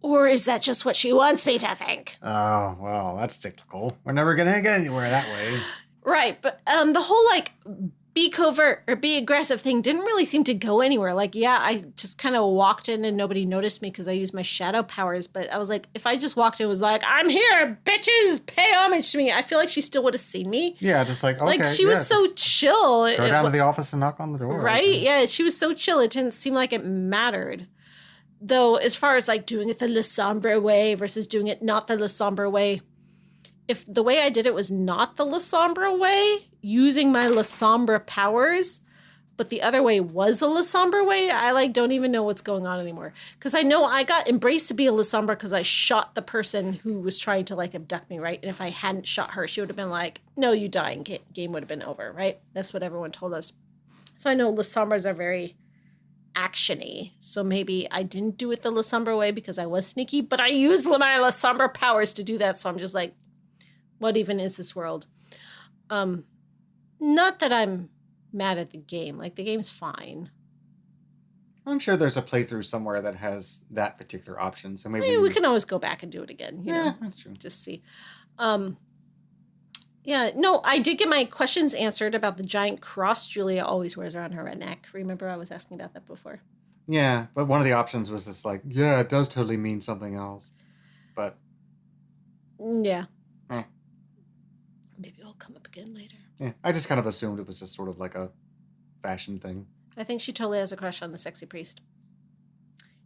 Or is that just what she wants me to think? Oh, well, that's cyclical. We're never going to get anywhere that way. Right, but the whole like be covert or be aggressive thing didn't really seem to go anywhere. Like, yeah, I just kind of walked in and nobody noticed me because I used my shadow powers. But I was like, if I just walked in and was like, I'm here, bitches, pay homage to me, I feel like she still would have seen me. Yeah, just like, okay. Like, she was so chill. Go down to the office and knock on the door. Right? Yeah, she was so chill. It didn't seem like it mattered. Though, as far as like doing it the La Sombra way versus doing it not the La Sombra way, if the way I did it was not the La Sombra way, using my La Sombra powers, but the other way was a La Sombra way, I like don't even know what's going on anymore. Because I know I got embraced to be a La Sombra because I shot the person who was trying to like abduct me, right? And if I hadn't shot her, she would have been like, no, you die, and game would have been over, right? That's what everyone told us. So I know La Sombras are very action-y. So maybe I didn't do it the La Sombra way because I was sneaky, but I used my La Sombra powers to do that. So I'm just like, what even is this world? Not that I'm mad at the game. Like, the game's fine. I'm sure there's a playthrough somewhere that has that particular option. So maybe We can always go back and do it again. You know, that's true. just see. Yeah, no, I did get my questions answered about the giant cross Julia always wears around her neck. Remember, I was asking about that before. Yeah, but one of the options was just like, yeah, it does totally mean something else. But yeah, eh. Maybe it'll come up again later. Yeah, I just kind of assumed it was just sort of like a fashion thing. I think she totally has a crush on the sexy priest.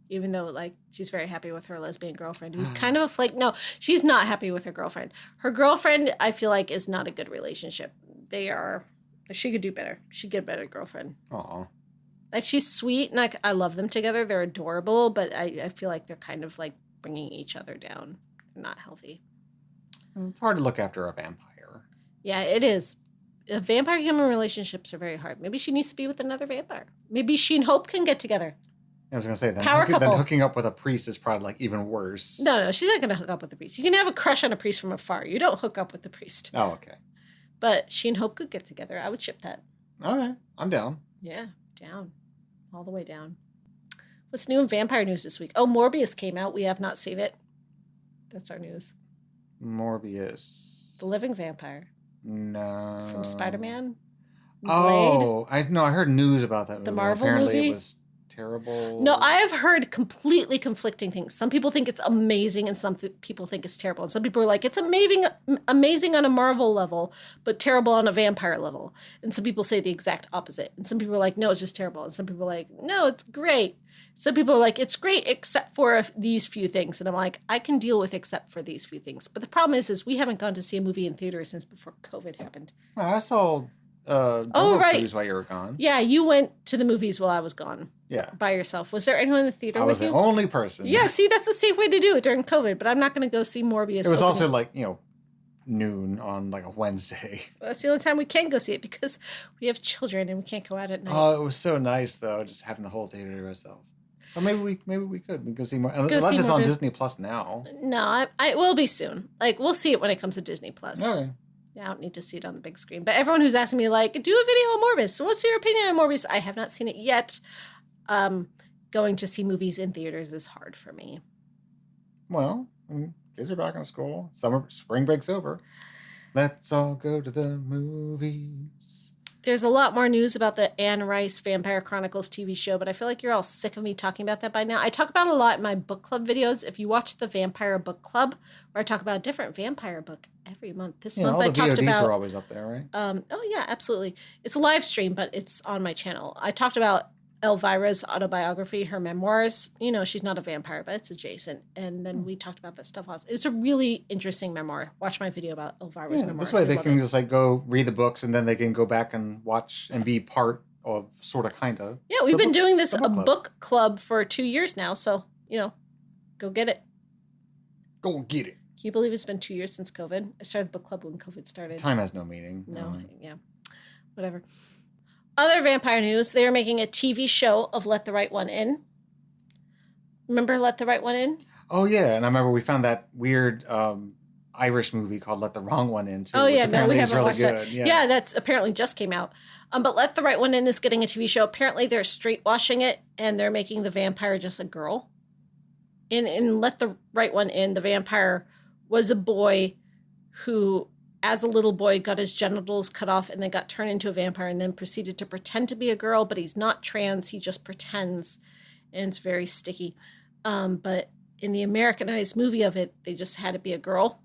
Even though, like, she's very happy with her lesbian girlfriend, who's kind of a flake. No, she's not happy with her girlfriend. Her girlfriend, I feel like, is not a good relationship. She could do better. She'd get a better girlfriend. Aw. Like, she's sweet, and I love them together. They're adorable, but I feel like they're kind of, like, bringing each other down. They're not healthy. It's hard to look after a vampire. Yeah, it is. Vampire-human relationships are very hard. Maybe she needs to be with another vampire. Maybe she and Hope can get together. I was going to say, Power couple. then hooking up with a priest is probably, like, even worse. No, she's not going to hook up with the priest. You can have a crush on a priest from afar. You don't hook up with the priest. Oh, okay. But she and Hope could get together. I would ship that. All right. I'm down. Yeah, down. All the way down. What's new in vampire news this week? Oh, Morbius came out. We have not seen it. That's our news. Morbius. The living vampire. No. From Spider-Man? Oh, I heard news about that movie. The Marvel Apparently movie? It was terrible. No, I have heard completely conflicting things. Some people think it's amazing and some people think it's terrible. And some people are like, it's amazing on a Marvel level, but terrible on a vampire level. And some people say the exact opposite. And some people are like, no, it's just terrible. And some people are like, no, it's great. Some people are like, it's great except for these few things. And I'm like, I can deal with except for these few things. But the problem is we haven't gone to see a movie in theater since before COVID happened. Well, I saw right. Cruise while you were gone. Yeah, you went to the movies while I was gone. Yeah. By yourself. Was there anyone in the theater I with was you? the only person. Yeah, see, that's the safe way to do it during COVID, but I'm not going to go see Morbius. It was also like, noon on like a Wednesday. Well, that's the only time we can go see it because we have children and we can't go out at night. Oh, it was so nice though, just having the whole theater to ourselves. Or maybe we could. We can go see more. Unless it's on Disney Plus now. No, I will be soon. Like, we'll see it when it comes to Disney Plus. Okay. Yeah, I don't need to see it on the big screen. But everyone who's asking me, like, do a video on Morbius. So what's your opinion on Morbius? I have not seen it yet. Going to see movies in theaters is hard for me. Well, kids are back in school. Spring break's over. Let's all go to the movies. There's a lot more news about the Anne Rice Vampire Chronicles TV show, but I feel like you're all sick of me talking about that by now. I talk about it a lot in my book club videos. If you watch the Vampire Book Club, where I talk about a different vampire book every month. This month I talked about... all the VODs are always up there, right? Oh, yeah, absolutely. It's a live stream, but it's on my channel. I talked about Elvira's autobiography, her memoirs. She's not a vampire, but it's adjacent. And then we talked about that stuff. It's a really interesting memoir. Watch my video about Elvira's memoir. This way they can just like go read the books and then they can go back and watch and be part of sort of kind of. Yeah, we've been doing this book club for 2 years now. So, go get it. Go get it. Can you believe it's been 2 years since COVID? I started the book club when COVID started. Time has no meaning. No, yeah. Whatever. Other vampire news, they are making a TV show of Let the Right One In. Remember Let the Right One In? Oh, yeah. And I remember we found that weird Irish movie called Let the Wrong One In, too. Oh, yeah. No, we haven't really watched that. Yeah, that's apparently just came out. But Let the Right One In is getting a TV show. Apparently they're straightwashing it, and they're making the vampire just a girl. In Let the Right One In, the vampire was a boy who... as a little boy, got his genitals cut off and then got turned into a vampire and then proceeded to pretend to be a girl, but he's not trans. He just pretends, and it's very sticky. But in the Americanized movie of it, they just had it be a girl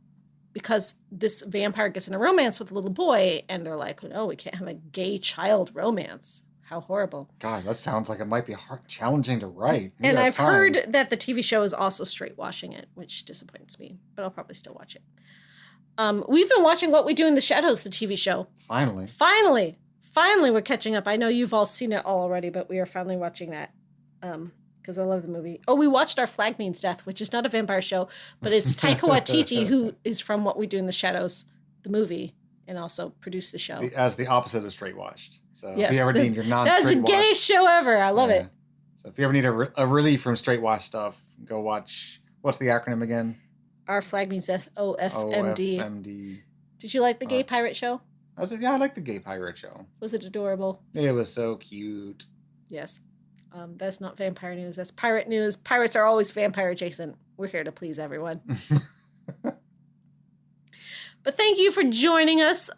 because this vampire gets in a romance with a little boy, and they're like, no, we can't have a gay child romance. How horrible. God, that sounds like it might be challenging to write. And I've heard that the TV show is also straightwashing it, which disappoints me, but I'll probably still watch it. We've been watching What We Do in the Shadows, the TV show. Finally, we're catching up. I know you've all seen it all already, but we are finally watching that because I love the movie. Oh, we watched Our Flag Means Death, which is not a vampire show, but it's Taika Waititi, who is from What We Do in the Shadows, the movie, and also produced the show. As the opposite of Straight Washed. So yes, if you ever need your non-straight that's the gayest show ever. I love it. So if you ever need a relief from Straight Wash stuff, go watch, what's the acronym again? Our Flag Means Death, OFMD. OFMD. Did you like the gay pirate show? I like the gay pirate show. Was it adorable? It was so cute. Yes. That's not vampire news. That's pirate news. Pirates are always vampire adjacent. We're here to please everyone. But thank you for joining us.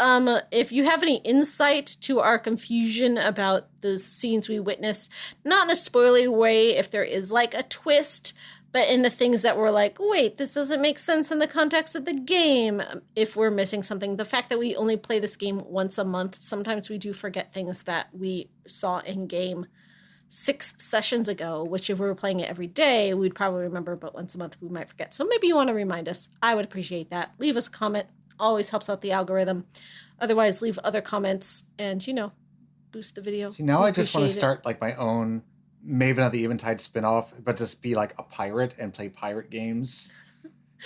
If you have any insight to our confusion about the scenes we witnessed, not in a spoilery way if there is like a twist, but in the things that were like, wait, this doesn't make sense in the context of the game. If we're missing something, the fact that we only play this game once a month, sometimes we do forget things that we saw in game 6 sessions ago, which if we were playing it every day, we'd probably remember, but once a month we might forget. So maybe you want to remind us. I would appreciate that. Leave us a comment. Always helps out the algorithm. Otherwise, leave other comments and, boost the video. See, now We I just want to appreciate start like my own Maven of the Eventide spinoff, but just be like a pirate and play pirate games.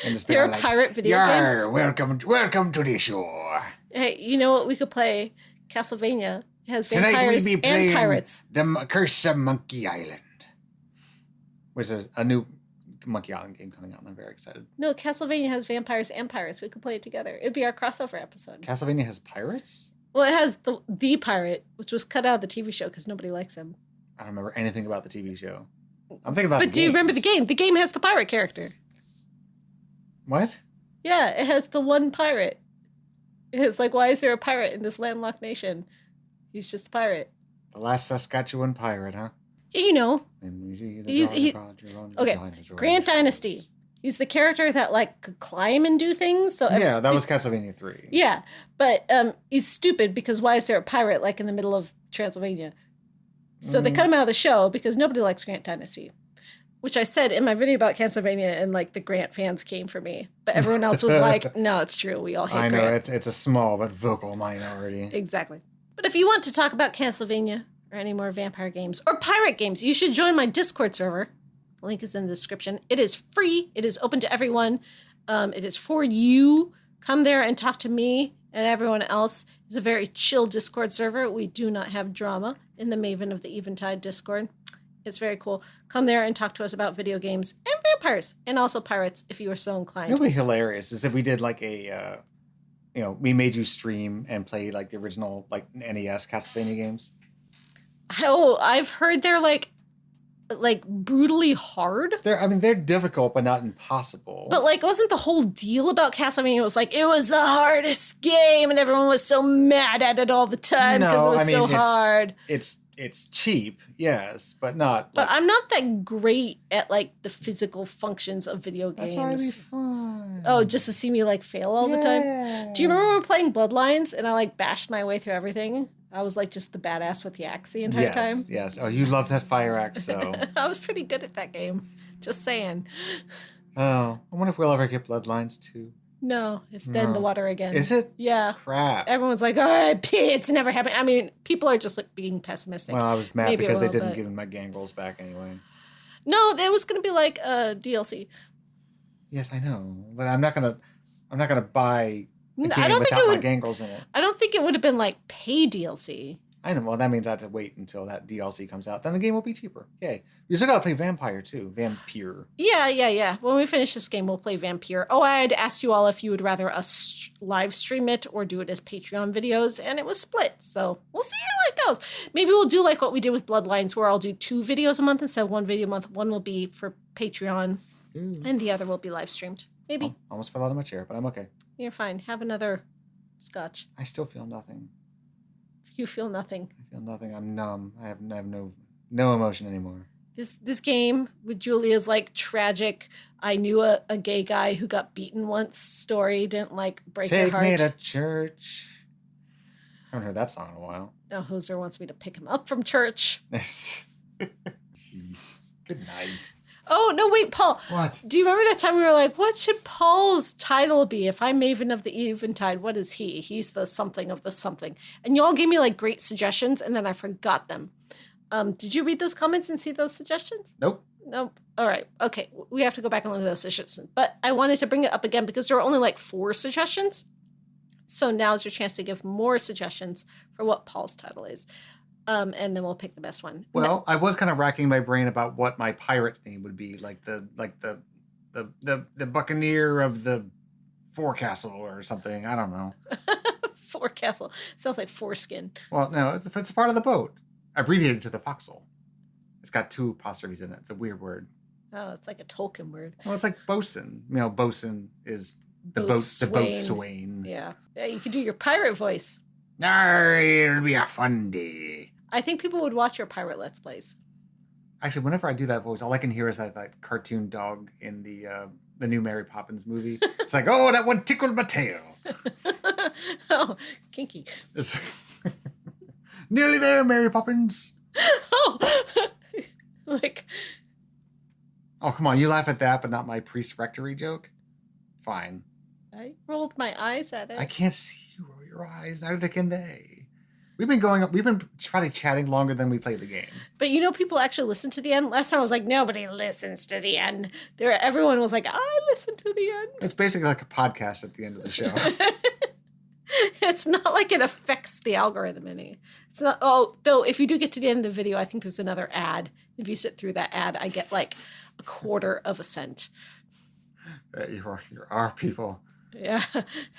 And just be There are like, pirate video games. welcome to the shore. Hey, you know what? We could play Castlevania. It has Tonight vampires we'll be and playing pirates. The Curse of Monkey Island, which is a new Monkey Island game coming out, and I'm very excited. No, Castlevania has vampires and pirates. We could play it together. It'd be our crossover episode. Castlevania has pirates? Well, it has the pirate, which was cut out of the TV show because nobody likes him. I don't remember anything about the TV show. I'm thinking about But do you remember the game? The game has the pirate character. What? Yeah, it has the one pirate. It's like, why is there a pirate in this landlocked nation? He's just a pirate. The last Saskatchewan pirate, huh? He's okay. Grant Dynasty. He's the character that like could climb and do things. So yeah, that was Castlevania 3. Yeah, but he's stupid because why is there a pirate like in the middle of Transylvania? So they cut him out of the show because nobody likes Grant Dynasty, which I said in my video about Castlevania, and like the Grant fans came for me, but everyone else was like, "No, it's true. We all hate." I know Grant. it's a small but vocal minority. Exactly. But if you want to talk about Castlevania or any more vampire games or pirate games, you should join my Discord server. The link is in the description. It is free. It is open to everyone. It is for you. Come there and talk to me and everyone else. It's a very chill Discord server. We do not have drama in the Maven of the Eventide Discord. It's very cool. Come there and talk to us about video games and vampires and also pirates if you are so inclined. It would be hilarious is if we did like a, we made you stream and play like the original like NES Castlevania games. Oh, I've heard they're like brutally hard. They're difficult, but not impossible. But like, wasn't the whole deal about Castlevania? It was like, it was the hardest game and everyone was so mad at it all the time because it was so hard. It's cheap, yes, but not. But I'm not that great at like the physical functions of video games. That's why it'd be fun. Oh, just to see me like fail all the time. Do you remember when we were playing Bloodlines and I like bashed my way through everything? I was like just the badass with the axe the entire time. Yes. Oh, you love that fire axe, so. I was pretty good at that game. Just saying. Oh, I wonder if we'll ever get Bloodlines 2. No, it's dead in the water again. Is it? Yeah. Crap. Everyone's like, oh, it's never happened. I mean, people are just like being pessimistic. Well, I was mad Maybe because it will, they didn't but- give me my gangrels back anyway. No, there was going to be like a DLC. Yes, I know, but I'm not gonna buy a game I don't think without it my would. gangrels in it. I don't think it would have been like pay DLC. I know. Well, that means I have to wait until that DLC comes out. Then the game will be cheaper. Yay! You still gotta play Vampire too. Vampire. Yeah. When we finish this game, we'll play Vampire. Oh, I had asked you all if you would rather us live stream it or do it as Patreon videos, and it was split. So we'll see how it goes. Maybe we'll do like what we did with Bloodlines, where I'll do 2 videos a month instead of 1 video a month. One will be for Patreon, and the other will be live streamed. Maybe. Almost fell out of my chair, but I'm okay. You're fine. Have another scotch. I still feel nothing. You feel nothing. I feel nothing. I'm numb. I have no emotion anymore. This game with Julia's like tragic, I knew a gay guy who got beaten once story didn't like break your heart. Take me to church. I haven't heard that song in a while. Now Hoser wants me to pick him up from church. Jeez. Good night. Oh, no, wait, Paul. What? Do you remember that time we were like, what should Paul's title be? If I'm Maven of the Eventide, what is he? He's the something of the something. And you all gave me like great suggestions, and then I forgot them. Did you read those comments and see those suggestions? Nope. Nope. All right. Okay. We have to go back and look at those suggestions. But I wanted to bring it up again because there were only like 4 suggestions. So now's your chance to give more suggestions for what Paul's title is. And then we'll pick the best one. Well, I was kind of racking my brain about what my pirate name would be, like the Buccaneer of the Forecastle or something. I don't know. Forecastle. Sounds like foreskin. Well, no, it's a part of the boat. Abbreviated to the foxhole. It's got 2 apostrophes in it. It's a weird word. Oh, it's like a Tolkien word. Well, it's like bosun. You know, bosun is the boat swain. Yeah. Yeah, you could do your pirate voice. It'll be a fun day. I think people would watch your pirate Let's Plays. Actually, whenever I do that voice, all I can hear is that like cartoon dog in the new Mary Poppins movie. It's like, oh, that one tickled my tail. Oh, kinky. It's nearly there, Mary Poppins. Oh, like, Oh, come on. You laugh at that, but not my priest rectory joke? Fine. I rolled my eyes at it. I can't see you roll your eyes. Neither can they. We've been probably chatting longer than we played the game. But you know, people actually listen to the end. Last time I was like, nobody listens to the end. Everyone was like, I listen to the end. It's basically like a podcast at the end of the show. It's not like it affects the algorithm any. It's not. Oh, though, if you do get to the end of the video, I think there's another ad. If you sit through that ad, I get like 1/4 cent. You are people. Yeah,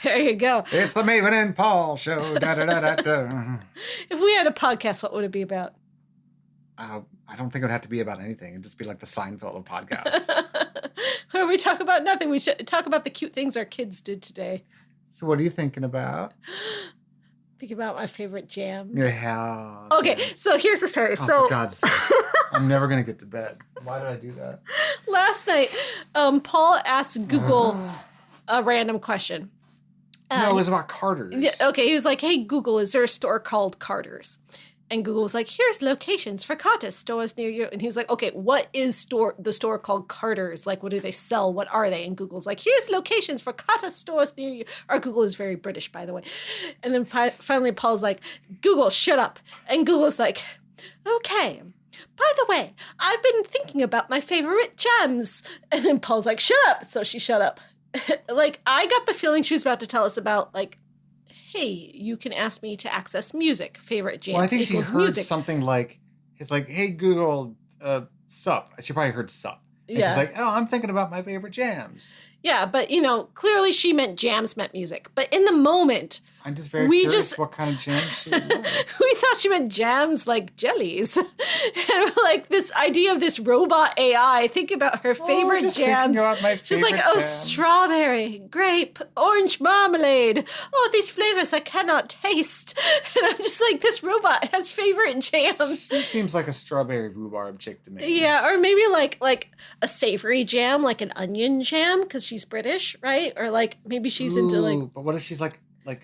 there you go. It's the Maven and Paul show. Da, da, da, da, da. If we had a podcast, what would it be about? I don't think it would have to be about anything. It'd just be like the Seinfeld of podcasts. Where we talk about nothing. We should talk about the cute things our kids did today. So what are you thinking about? Think about my favorite jams. Yeah. Okay, so here's the story. Oh, for God's sake. I'm never going to get to bed. Why did I do that? Last night, Paul asked Google a random question. No, it was about Carter's. Yeah, okay, he was like, hey, Google, is there a store called Carter's? And Google was like, here's locations for Carter's stores near you. And he was like, okay, what is the store called Carter's? Like, what do they sell? What are they? And Google's like, here's locations for Carter's stores near you. Our Google is very British, by the way. And then finally Paul's like, Google, shut up. And Google's like, okay. By the way, I've been thinking about my favorite jams. And then Paul's like, shut up. So she shut up. Like, I got the feeling she was about to tell us about, like, hey, you can ask me to access music. Favorite jams Well, I think she equals heard music. something like, it's like, hey, Google, sup. She probably heard sup. And Yeah. she's like, oh, I'm thinking about my favorite jams. Yeah, but, you know, clearly she meant jams meant music. But in the moment, I'm just very We curious just- what kind of jams she would like. we thought she meant jams like jellies. And we're like, this idea of this robot AI, think about her favorite just thinking jams. about my She's like, favorite oh, jams. strawberry, grape, orange marmalade. Oh, these flavors I cannot taste. And I'm just like, this robot has favorite jams. She seems like a strawberry rhubarb chick to me. Yeah, or maybe like a savory jam, like an onion jam, because she's British, right? Or like maybe she's into like. Ooh, but what if she's like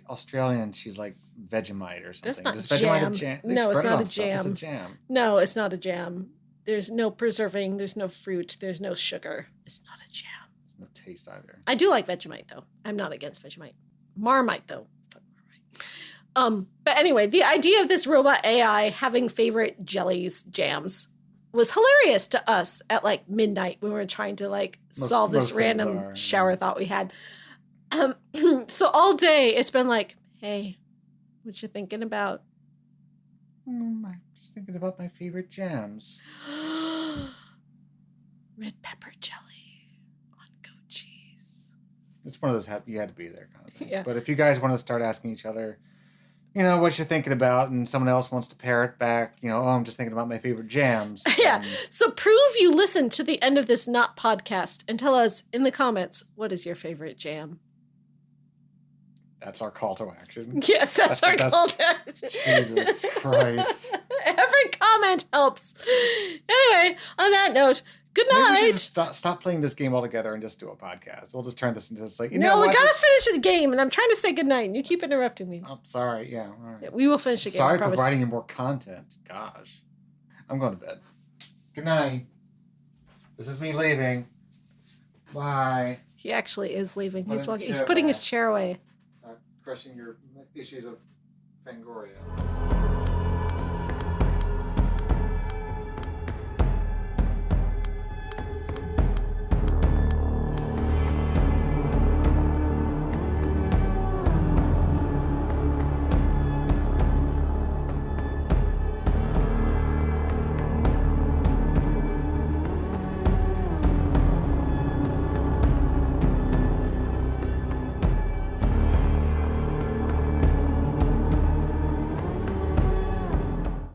Australian? She's like Vegemite or something. That's not Is Vegemite jam. a jam? They No, it's spread it not on a stuff. It's a jam. jam. No, it's not a jam. There's no preserving. There's no fruit. There's no sugar. It's not a jam. No taste either. I do like Vegemite though. I'm not against Vegemite. Marmite though. Fuck Marmite. But anyway, the idea of this robot AI having favorite jellies, jams, was hilarious to us at like midnight when we were trying to like solve this most things random are, shower yeah. thought we had. So all day it's been like, hey, what you thinking about? I'm just thinking about my favorite jams. Red pepper jelly on goat cheese. It's one of those you had to be there kind of things. Yeah. But if you guys want to start asking each other, you know, what you're thinking about, and someone else wants to parrot back, you know, oh, I'm just thinking about my favorite jams. Yeah. then So prove you listened to the end of this not podcast and tell us in the comments, what is your favorite jam? that's our call to action. Yes, that's our call to action. Jesus Christ. Every comment helps. Anyway, on that note, good Maybe we night. should just stop playing this game altogether and just do a podcast. We'll just turn this into just like, you No, know we what? gotta Just- finish the game, and I'm trying to say good night, and you keep interrupting me. Oh, sorry. Yeah. All right. Yeah, we will finish the game. Sorry I for promise. providing you more content. Gosh. I'm going to bed. Good night. This is me leaving. Bye. He actually is leaving. He's Put walking. his He's chair putting his back. chair away. Crushing your issues of Fangoria.